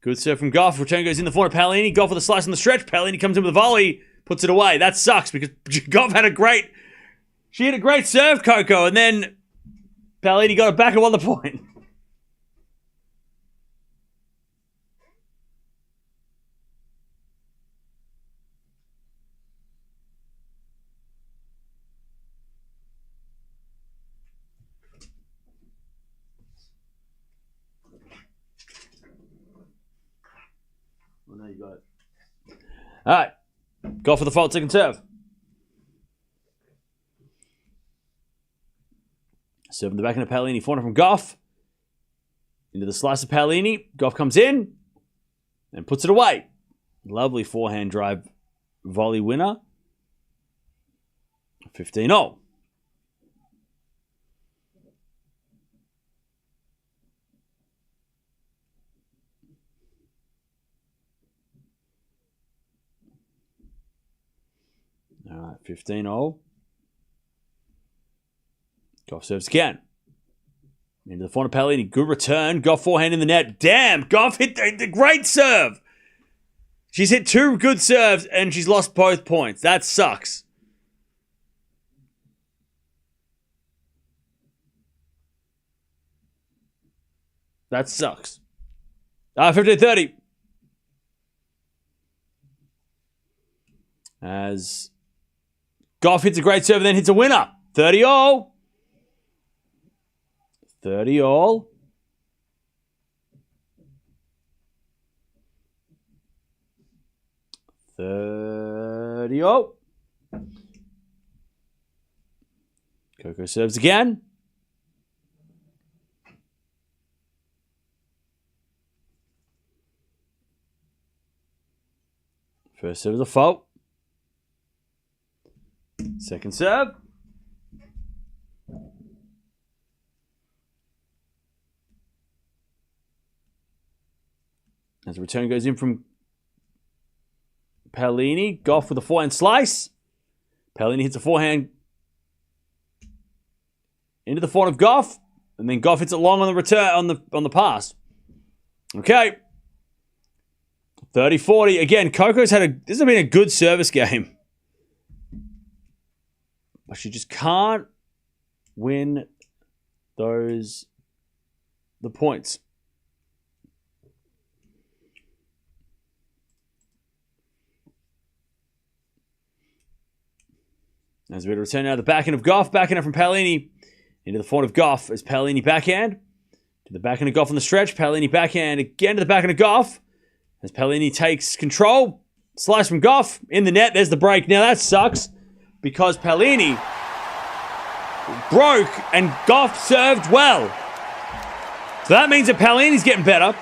Good serve from Gauff. Return goes in the forehand. Paolini. Gauff with a slice on the stretch. Paolini comes in with a volley. Puts it away. That sucks because Gauff had a great... She had a great serve, Coco, and then Paolini got it back and won the point. Well, now you got it. All right. Gauff for the fault, second serve. Serve in the back end of Paolini. Forehand from Gauff. Into the slice of Paolini. Gauff comes in and puts it away. Lovely forehand drive volley winner. 15-0. All right, 15-0. Gauff serves again. Into the forehand of Paolini. Good return. Gauff forehand in the net. Damn! Gauff hit the great serve. She's hit 2 good serves and she's lost both points. That sucks. That sucks. 15-30. As Gauff hits a great serve and then hits a winner. 30-all. 30-all. Coco serves again. First serve is a fault. Second serve. As the return goes in from Paolini. Gauff with a forehand slice. Paolini hits a forehand into the forehand of Gauff, and then Gauff hits it long on the return on the pass. Okay. 30-40. Again, Coco's this has been a good service game. But she just can't win the points. As we return now to the backhand of Gauff, backhand from Paolini into the forehand of Gauff as Paolini backhand to the backhand of Gauff on the stretch. Paolini backhand again to the backhand of Gauff as Paolini takes control. Slice from Gauff in the net. There's the break. Now that sucks because Paolini broke and Gauff served well. So that means that Paolini's getting better,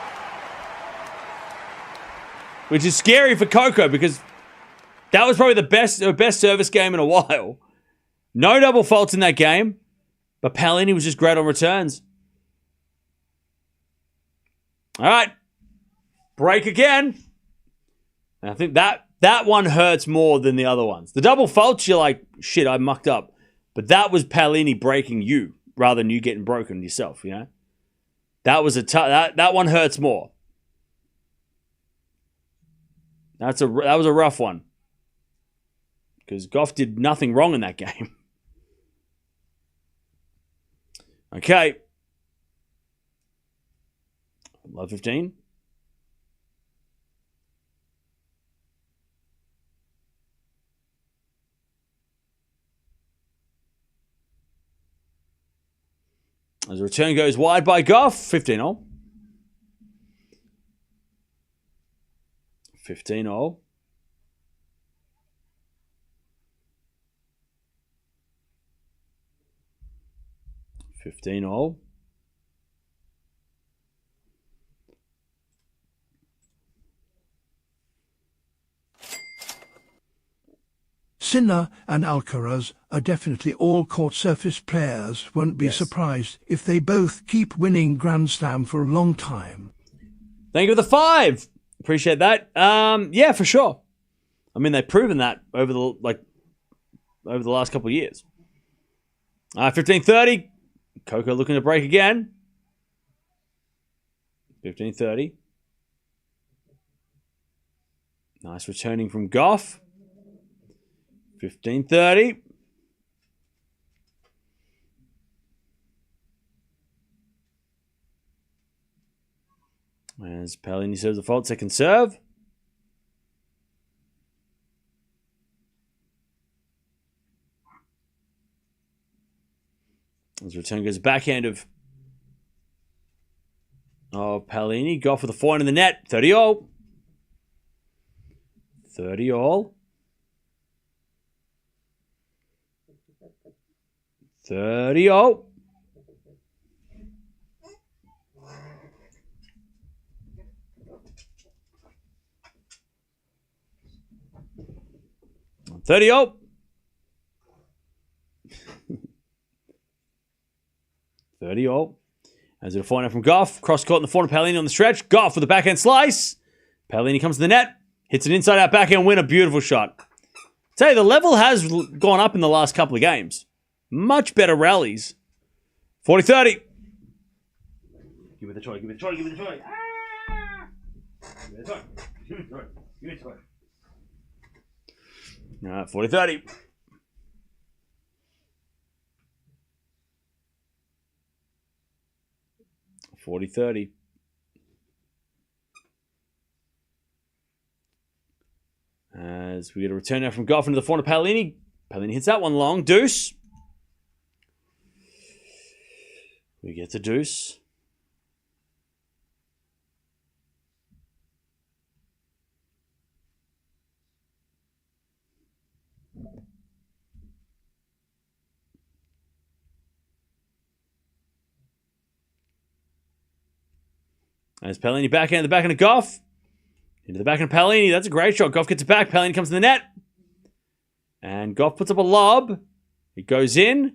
which is scary for Coco because that was probably her best service game in a while. No double faults in that game, but Paolini was just great on returns. All right. Break again. And I think that one hurts more than the other ones. The double faults, you're like, shit, I mucked up. But that was Paolini breaking you rather than you getting broken yourself, you know? That was that one hurts more. That was a rough one. Because Gauff did nothing wrong in that game. Okay. Love 15. As the return goes wide by Gauff, 15-all. 15-all. 15-all. Sinner and Alcaraz are definitely all-court surface players. Won't be surprised if they both keep winning Grand Slam for a long time. Thank you for the 5. Appreciate that. Yeah, for sure. I mean, they've proven that over the last couple of years. 15-30. Coco looking to break again. 15-30. Nice returning from Gauff. 15-30. As Paolini serves the fault, second serve. As return goes backhand of Paolini. Gauff with the forehand in the net. 30-all. 30-all. 30-all. 30-all. 30-all. As a forehand from Gauff. Cross court in the forehand. Paolini on the stretch. Gauff with the backhand slice. Paolini comes to the net. Hits an inside-out backhand winner. Beautiful shot. Tell you, the level has gone up in the last couple of games. Much better rallies. 40-30. Give me the toy. Give me the toy. Give me the toy. Ah! Give me the toy. Give me the toy. Give me the toy. All right, 40-30. 40-30. As we get a return now from Gauff into the forehand of Paolini. Paolini hits that one long. Deuce. We get the deuce. As Paolini backhand the backhand of Gauff. Into the backhand of Paolini. That's a great shot. Gauff gets it back. Paolini comes to the net. And Gauff puts up a lob. It goes in.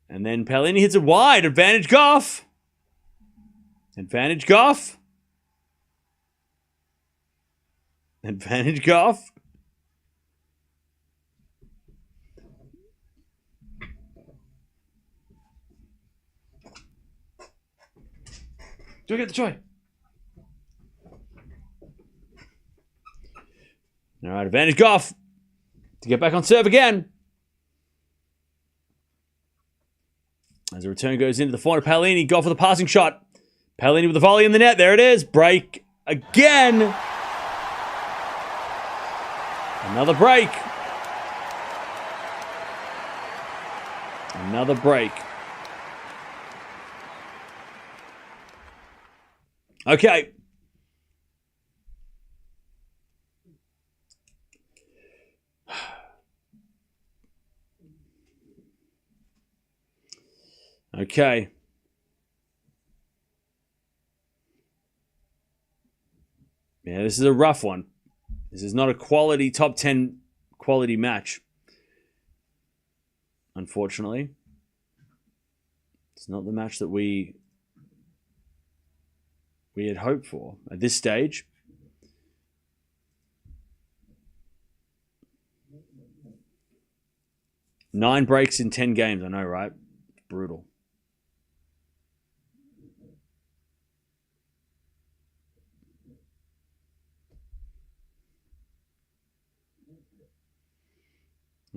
And then Paolini hits it wide. Advantage Gauff. Advantage Gauff. Advantage Gauff. Do I get the try? All right, advantage Gauff to get back on serve again. As the return goes into the forehand of Paolini, Gauff with a passing shot. Paolini with the volley in the net. There it is. Break again. Another break. Another break. Okay. Okay. Yeah, this is a rough one. This is not a quality top 10 quality match. Unfortunately. It's not the match that we had hoped for at this stage. Nine breaks in 10 games, I know, right? Brutal.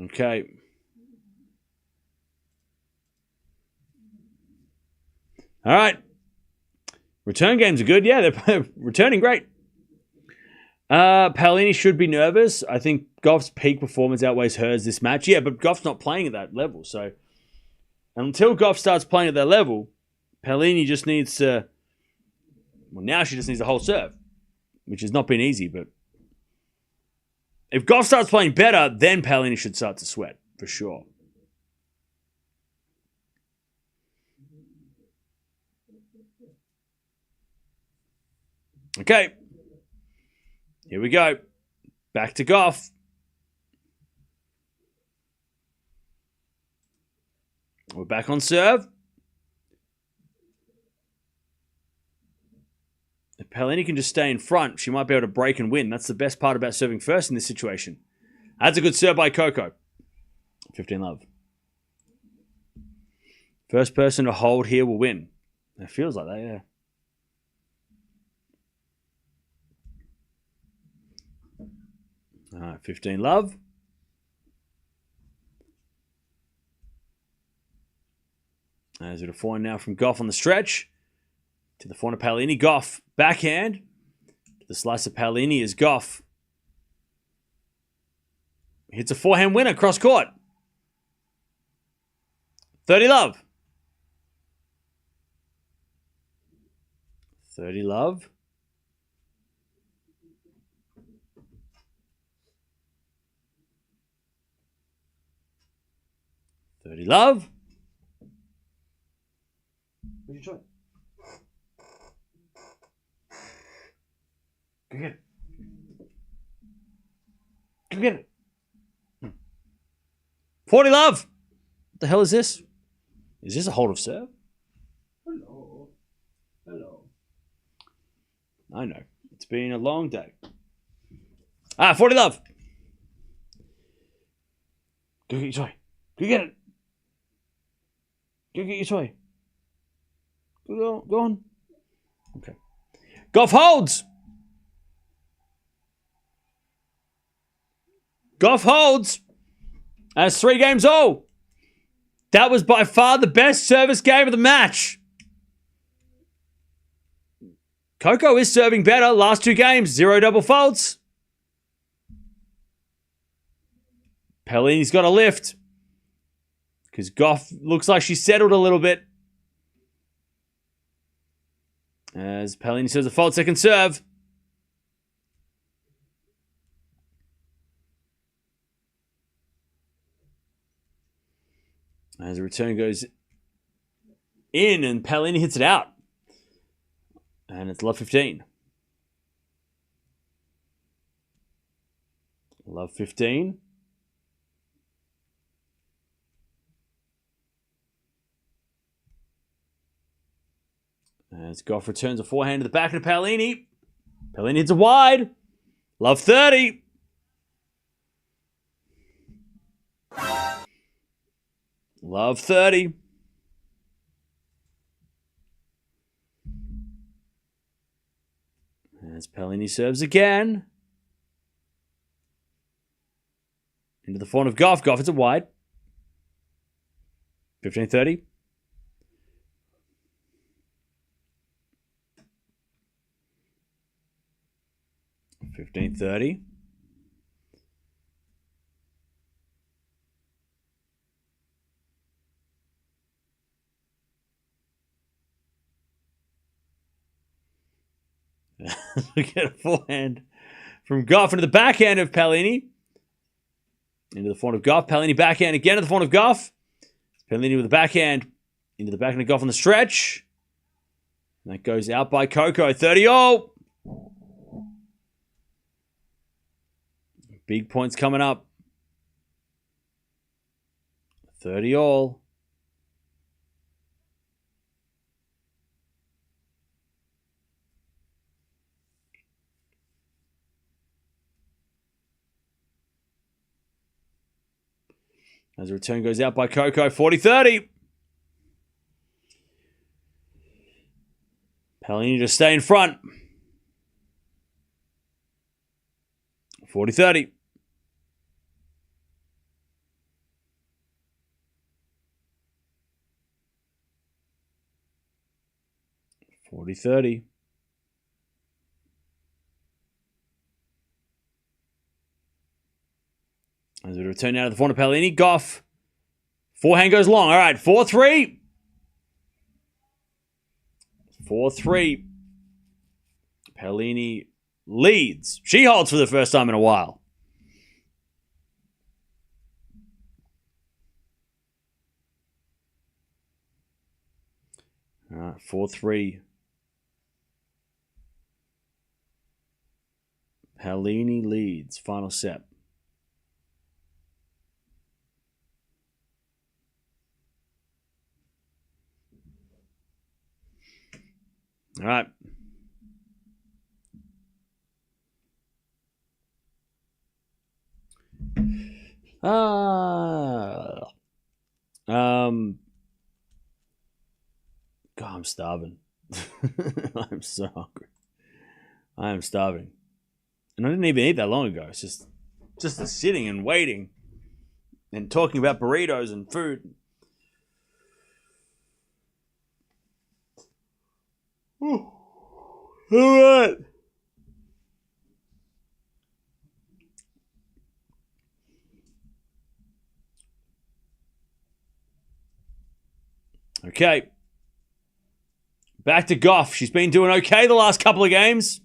Okay. All right. Return games are good. Yeah, they're returning great. Paolini should be nervous. I think Gauff's peak performance outweighs hers this match. Yeah, but Gauff's not playing at that level. So until Gauff starts playing at that level, Paolini just needs to... Well, now she just needs to hold serve, which has not been easy, but if Gauff starts playing better, then Paolini should start to sweat, for sure. Okay. Here we go. Back to Gauff. We're back on serve. If Paolini can just stay in front, she might be able to break and win. That's the best part about serving first in this situation. That's a good serve by Coco. 15 love. First person to hold here will win. It feels like that, yeah. All right, 15 love. As it a forehand now from Gauff on the stretch. To the forehand of Paolini. Gauff, backhand. The slice of Paolini is Gauff. Hits a forehand winner, cross court. 30 love. 30 love. 30 love. What'd you try? Go get it. Go get it. 40 love. What the hell is this? Is this a hold of serve? Hello. Hello. I know. It's been a long day. 40 love. Go get your toy. Go get it. Go get your toy. Go on. Okay. Gauff holds. Gauff holds. And it's 3 games all. That was by far the best service game of the match. Coco is serving better. Last 2 games, 0 double faults. Paolini's got a lift. Because Gauff looks like she settled a little bit. As Paolini serves a fault second serve. As the return goes in and Paolini hits it out. And it's love 15. Love 15. As Gauff returns a forehand to the back of Paolini. Paolini hits a wide. Love 30. Love 30. As Paolini serves again. Into the forehand of Gauff. Gauff, it's a wide. 15-30. $15-30. We get a forehand from Gauff into the backhand of Paolini. Into the forehand of Gauff. Paolini backhand again to the forehand of Gauff. Paolini with the backhand. Into the backhand of Gauff on the stretch. And that goes out by Coco. 30-all. Big points coming up. 30-all. As the return goes out by Coco, 40-30. Paolini to stay in front. 40-30. As we return now to the forehand of Paolini. Gauff. Forehand goes long. All right, 4-3. 4-3. Paolini leads. She holds for the first time in a while. All right, 4-3. Paolini leads. Final set. All right. God, I'm starving. I'm so hungry. I am starving. And I didn't even eat that long ago. It's just the sitting and waiting and talking about burritos and food. All right. Okay. Back to Gauff. She's been doing okay the last couple of games,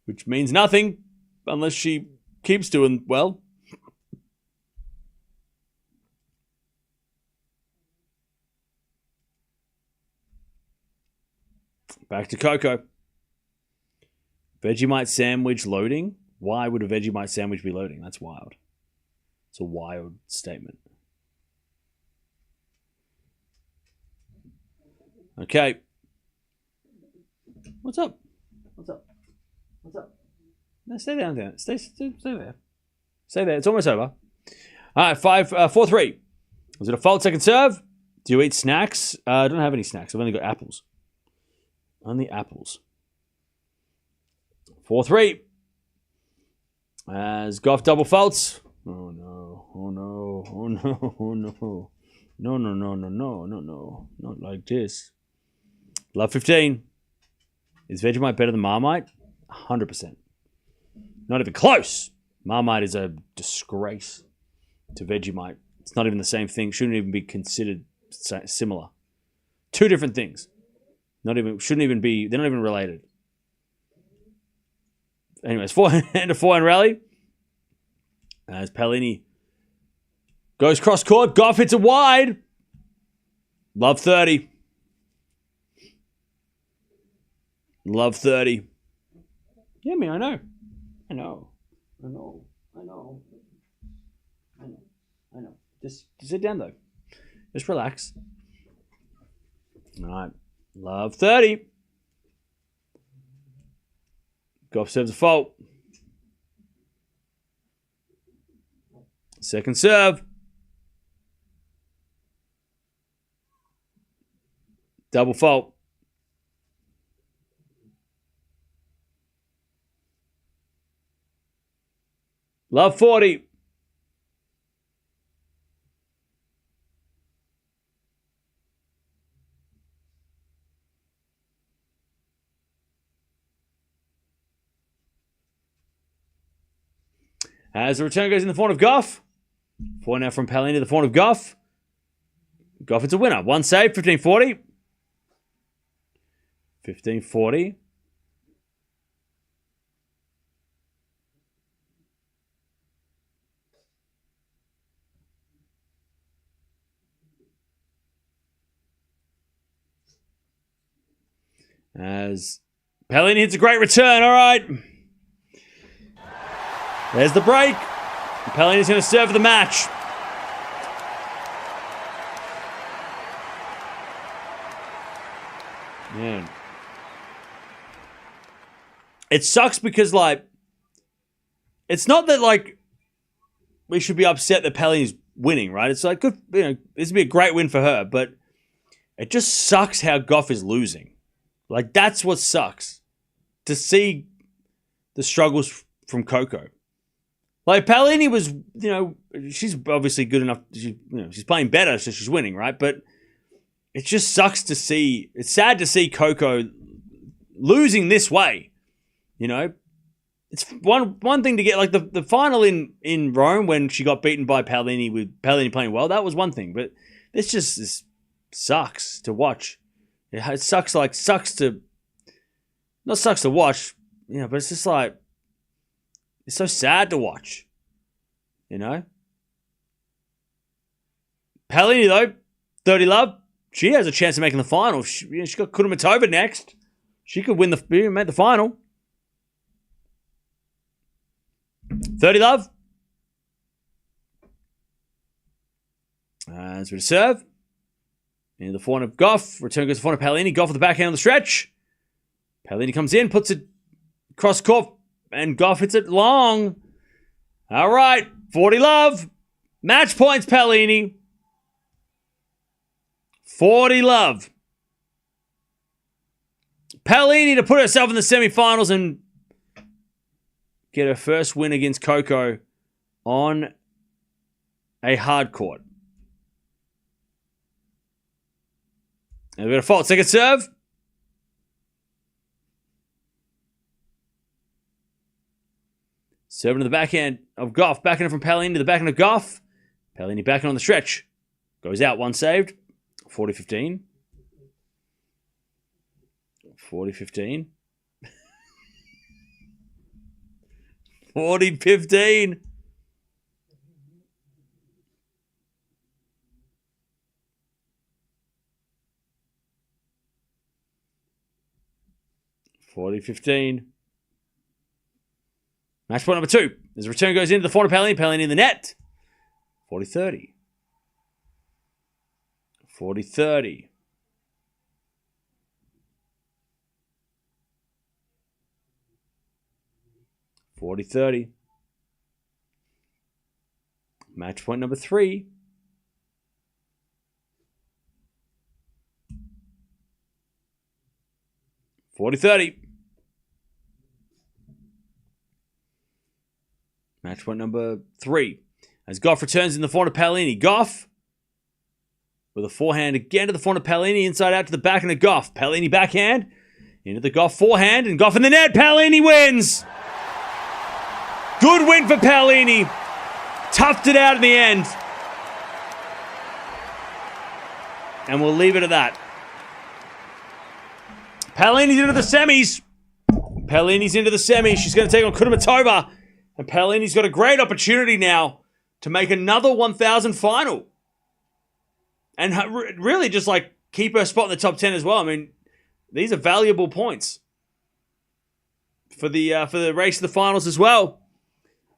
which means nothing unless she keeps doing well. Back to Coco. Vegemite sandwich loading? Why would a Vegemite sandwich be loading? That's wild. It's a wild statement. Okay. What's up? What's up? What's up? No, stay down there. Stay there. Stay there. It's almost over. All right, 4-3. Was it a fault second serve? Do you eat snacks? I don't have any snacks. I've only got apples. Only apples. 4-3. As Gauff double faults. Oh no. Oh no. Oh no. Oh no. No, no, no, no, no, no, no. Not like this. Love 15. Is Vegemite better than Marmite? 100%. Not even close. Marmite is a disgrace to Vegemite. It's not even the same thing. Shouldn't even be considered similar. Two different things. Shouldn't even be, they're not even related. Anyways, forehand to forehand rally. As Paolini goes cross court. Gauff hits it wide. Love 30. Love 30. Yeah, I know. I know. Just sit down, though. Just relax. All right. Love 30. Gauff serves a fault. Second serve. Double fault. Love 40. As the return goes in the form of Gauff. 4 now from Paolini to the form of Gauff. Gauff, it's a winner. One save, 15-40. 15-40. As Paolini hits a great return. All right. There's the break. Paolini's going to serve the match. Man. It sucks because, like, it's not that, like, we should be upset that Paolini's winning, right? It's like, good, you know, this would be a great win for her, but it just sucks how Gauff is losing. Like, that's what sucks. To see the struggles from Coco. Like, Paolini was, you know, she's obviously good enough. She's playing better, so she's winning, right? But it just sucks to see. It's sad to see Coco losing this way. You know, it's one thing to get, like, the final in Rome when she got beaten by Paolini with Paolini playing well. That was one thing, but this sucks to watch. It sucks to watch, you know, but it's just like, it's so sad to watch, you know. Paolini, though, 30 love, she has a chance of making the final. She got Kudermetova next. She could make the final. 30 love. As we serve. In the forehand of Gauff. Return goes to the forehand of Paolini. Gauff with the backhand on the stretch. Paolini comes in, puts it cross court, and Gauff hits it long. All right, 40 love. Match points, Paolini. 40 love. Paolini to put herself in the semifinals and get her first win against Coco on a hard court. And we've got a fault. Second serve. Serving to the backhand of Gauff. Backhand from Paolini to the backhand of Gauff. Paolini backhand on the stretch. Goes out. One saved. 40-15. 40-15. 40-15. Match point number 2. As the return goes into the forehand of Paolini. Paolini in the net. 40-30. 40-30. Match point number 3. Match point number 3. As Gauff returns in the forehand of Paolini. Gauff with a forehand again to the forehand of Paolini. Inside out to the backhand of Gauff. Paolini backhand. Into the Gauff forehand. And Gauff in the net. Paolini wins. Good win for Paolini. Toughed it out in the end. And we'll leave it at that. Paolini's into the semis. She's going to take on Kudermetova. And Paolini's got a great opportunity now to make another 1,000 final. And really just, like, keep her spot in the top 10 as well. I mean, these are valuable points for the race to the finals as well.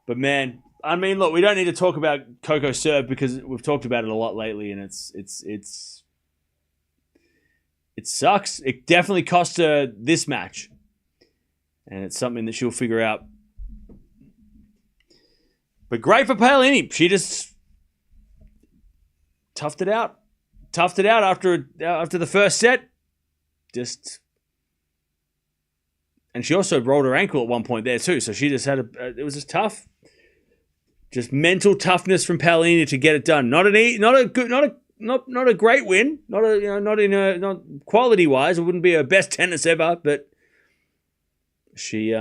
But, man, I mean, look, we don't need to talk about Coco serve because we've talked about it a lot lately, and it sucks. It definitely cost her this match. And it's something that she'll figure out. But great for Paolini. She just toughed it out. After the first set. And she also rolled her ankle at one point there too. So she just had it was just tough. Just mental toughness from Paolini to get it done. Not a great win. Not quality wise. It wouldn't be her best tennis ever, but she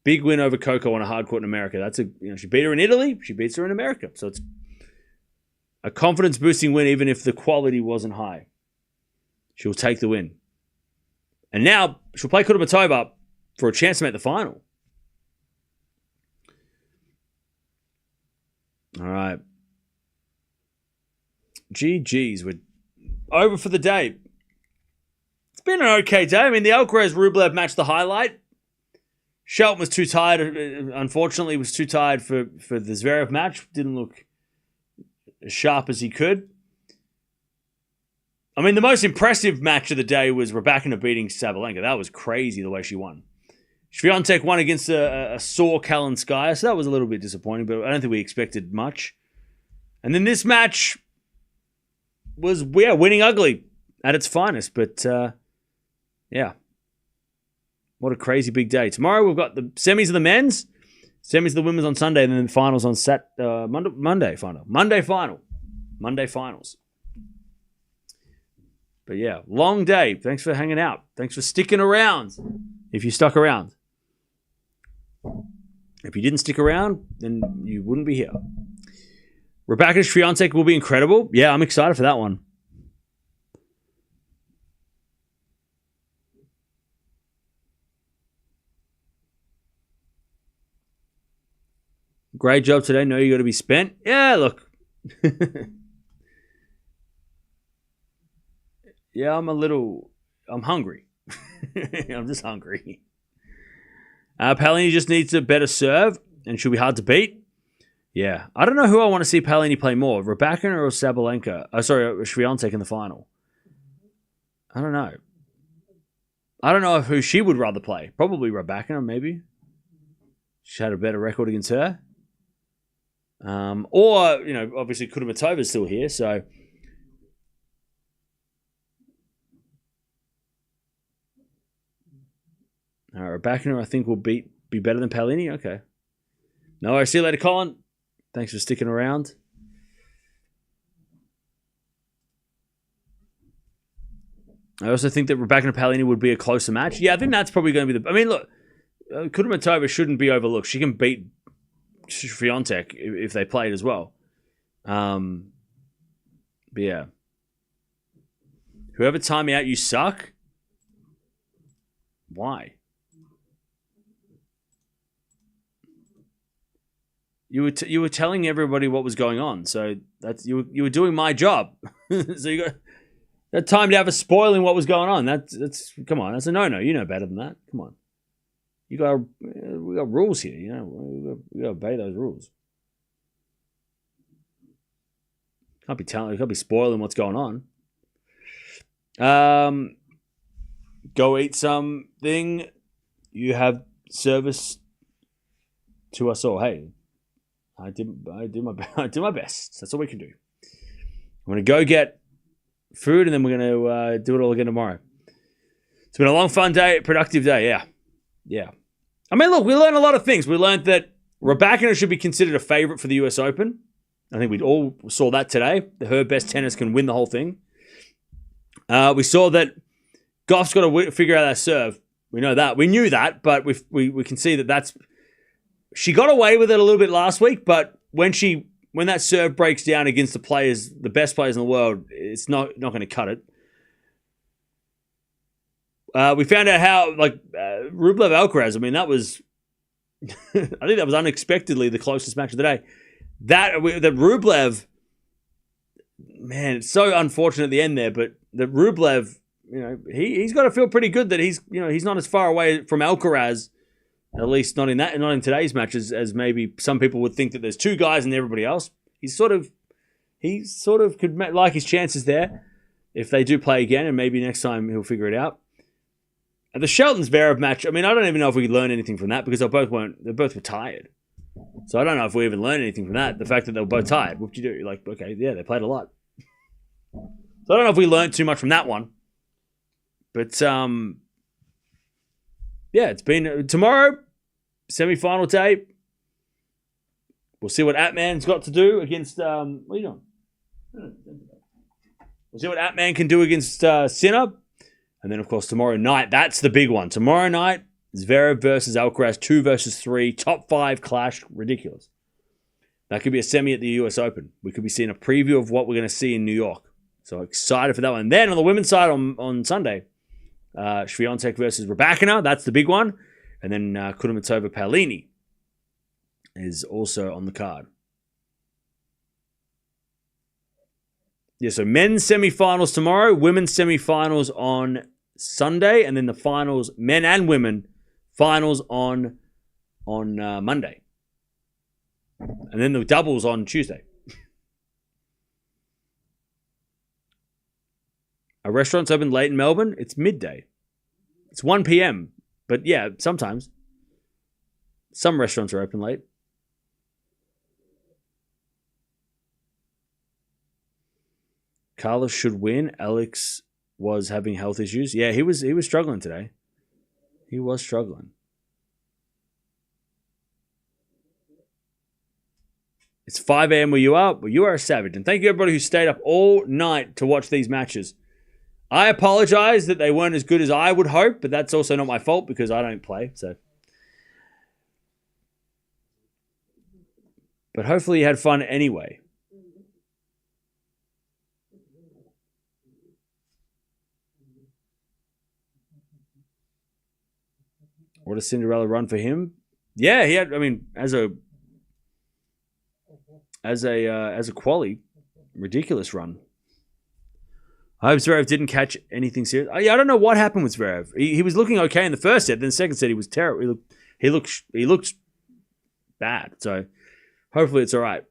big win over Coco on a hard court in America. She beat her in Italy. She beats her in America. So it's a confidence boosting win, even if the quality wasn't high. She'll take the win, and now she'll play Kudermetova for a chance to make the final. All right. GG's. We're over for the day. It's been an okay day. I mean, the Alcaraz-Rublev match, the highlight. Shelton was too tired. Unfortunately, was too tired for the Zverev match. Didn't look as sharp as he could. I mean, the most impressive match of the day was Raducanu beating Sabalenka. That was crazy the way she won. Swiatek won against a sore Kalinskaya, so that was a little bit disappointing, but I don't think we expected much. And then this match was, winning ugly at its finest, but what a crazy big day. Tomorrow we've got the semis of the men's, semis of the women's on Sunday, and then the finals on Monday final. Monday finals. But yeah, long day. Thanks for hanging out. Thanks for sticking around, if you stuck around. If you didn't stick around, then you wouldn't be here. Raducanu Swiatek will be incredible. Yeah, I'm excited for that one. Great job today. Know you got to be spent. Yeah, look. Yeah, I'm hungry. I'm just hungry. Paolini just needs a better serve and she'll be hard to beat. Yeah. I don't know who I want to see Paolini play more, Raducanu or Sabalenka. Swiatek in the final. I don't know. I don't know who she would rather play. Probably Raducanu, maybe. She had a better record against her. Obviously Kudermetova's still here, so... Raducanu, I think, will be better than Paolini. Okay. No, I see you later, Colin. Thanks for sticking around. I also think that Raducanu and Paolini would be a closer match. Yeah, I think that's probably going to be I mean, look, Kudermetova shouldn't be overlooked. She can beat Swiatek if they played as well. But yeah. Whoever timed me out, you suck. Why? You were telling everybody what was going on, so that's you were doing my job. So you got that timed out for spoiling what was going on. That's come on, that's a no. You know better than that. Come on, we got rules here. You know, we got to obey those rules. Can't be spoiling what's going on. Go eat something. You have service to us all. Hey. I do my best. That's all we can do. I'm going to go get food, and then we're going to do it all again tomorrow. It's been a long, fun day, productive day. Yeah. I mean, look, we learned a lot of things. We learned that Raducanu should be considered a favorite for the US Open. I think we all saw that today. Her best tennis can win the whole thing. We saw that Gauff's got to figure out that serve. We know that. We knew that, but we can see that that's... She got away with it a little bit last week, but when that serve breaks down against the best players in the world, it's not going to cut it. We found out how Rublev Alcaraz. I mean, that was I think that was unexpectedly the closest match of the day. That Rublev, man, it's so unfortunate at the end there, but the Rublev, he's got to feel pretty good that he's not as far away from Alcaraz. At least not in today's matches, as maybe some people would think that there's two guys and everybody else. He sort of could like his chances there if they do play again, and maybe next time he'll figure it out. And the Shelton-Zverev match, I mean, I don't even know if we learned anything from that because they both were tired. So I don't know if we even learned anything from that. The fact that they were both tired, what did you do? Okay, yeah, they played a lot. So I don't know if we learned too much from that one. But yeah, it's been tomorrow. Semi-final day. We'll see what Atman's got to do against... what are you doing? We'll see what Atman can do against Sinner. And then, of course, tomorrow night, that's the big one. Tomorrow night, Zverev versus Alcaraz, 2 versus 3, top 5 clash, ridiculous. That could be a semi at the US Open. We could be seeing a preview of what we're going to see in New York. So excited for that one. And then on the women's side on Sunday, Swiatek versus Raducanu, that's the big one. And then Kudermetova Paolini is also on the card. Yeah, so men's semifinals tomorrow, women's semifinals on Sunday, and then the finals, men and women, finals on Monday. And then the doubles on Tuesday. Are restaurants open late in Melbourne? It's midday. It's 1 p.m. But yeah, sometimes. Some restaurants are open late. Carlos should win. Alex was having health issues. Yeah, he was struggling today. He was struggling. It's 5 a.m. where you are. Well, you are a savage. And thank you everybody who stayed up all night to watch these matches. I apologize that they weren't as good as I would hope, but that's also not my fault because I don't play. So, but hopefully you had fun anyway. What a Cinderella run for him. Yeah, he had, I mean, as a quali, ridiculous run. I hope Zverev didn't catch anything serious. I don't know what happened with Zverev. He was looking okay in the first set, then the second set he was terrible. He looked bad. So hopefully it's all right.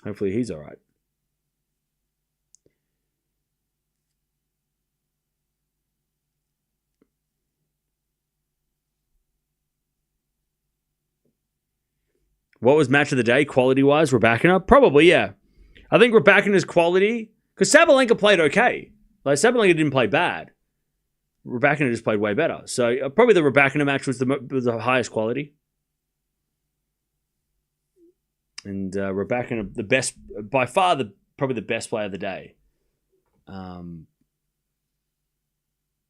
Hopefully he's all right. What was match of the day, quality-wise? Raducanu? Probably, yeah. I think Raducanu's quality... Because Sabalenka played okay. Like, Sabalenka didn't play bad. Raducanu just played way better. So, probably the Raducanu match was the highest quality. And Raducanu, the best... By far, probably the best player of the day.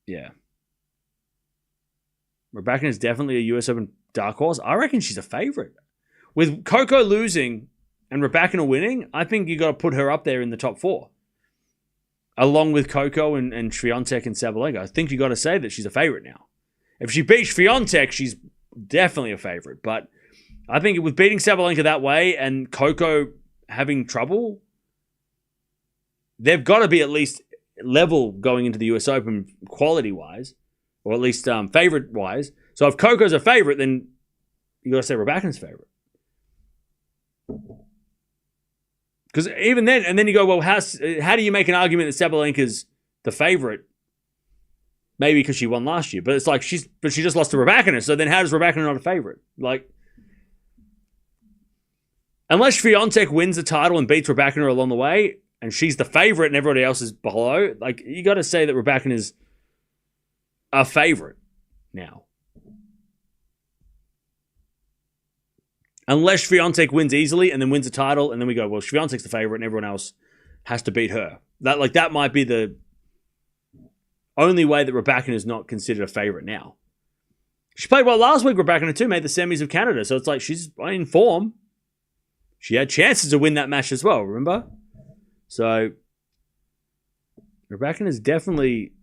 Yeah. Raducanu is definitely a US Open dark horse. I reckon she's a favorite. With Coco losing and Raducanu winning, I think you got to put her up there in the top 4. Along with Coco and Swiatek and Sabalenka. I think you got to say that she's a favorite now. If she beats Swiatek, she's definitely a favorite. But I think with beating Sabalenka that way and Coco having trouble, they've got to be at least level going into the US Open quality-wise, or at least favorite-wise. So if Coco's a favorite, then you got to say Raducanu's favorite. Because even then, and then you go, well, how do you make an argument that Sabalenka's the favorite? Maybe because she won last year, but it's like she just lost to Raducanu. So then, how does Raducanu not a favorite? Like, unless Swiatek wins the title and beats Raducanu along the way, and she's the favorite and everybody else is below, like you got to say that Raducanu is a favorite now. Unless Swiatek wins easily and then wins the title, and then we go, well, Swiatek's the favorite and everyone else has to beat her. That might be the only way that Raducanu is not considered a favorite now. She played well last week, Raducanu too, made the semis of Canada, so it's like she's in form. She had chances to win that match as well, remember? So, Raducanu is definitely,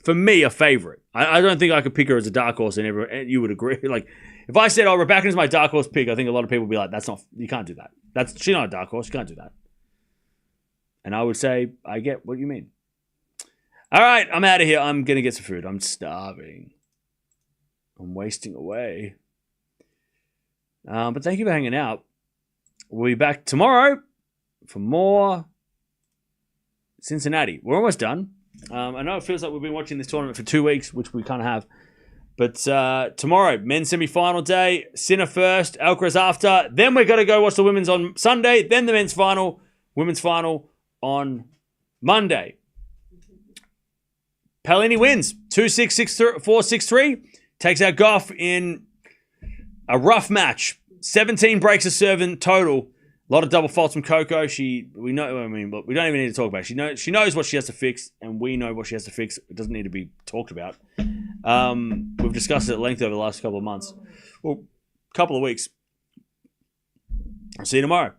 for me, a favorite. I don't think I could pick her as a dark horse, and you would agree. Like, if I said, Raducanu is my dark horse pick, I think a lot of people would be like, you can't do that. She's not a dark horse, you can't do that. And I would say, I get what you mean. All right, I'm out of here. I'm going to get some food. I'm starving. I'm wasting away. But thank you for hanging out. We'll be back tomorrow for more Cincinnati. We're almost done. I know it feels like we've been watching this tournament for 2 weeks, which we kind of have. But tomorrow, men's semi-final day, Sinner first, Alcaraz after. Then we're going to go watch the women's on Sunday. Then the men's final, women's final on Monday. Paolini wins 2-6, 6-4, 6-3. Takes out Gauff in a rough match. 17 breaks of serve in total. A lot of double faults from Coco. But we don't even need to talk about it. She knows what she has to fix, and we know what she has to fix. It doesn't need to be talked about. We've discussed it at length over the last couple of months. Well, couple of weeks. I'll see you tomorrow.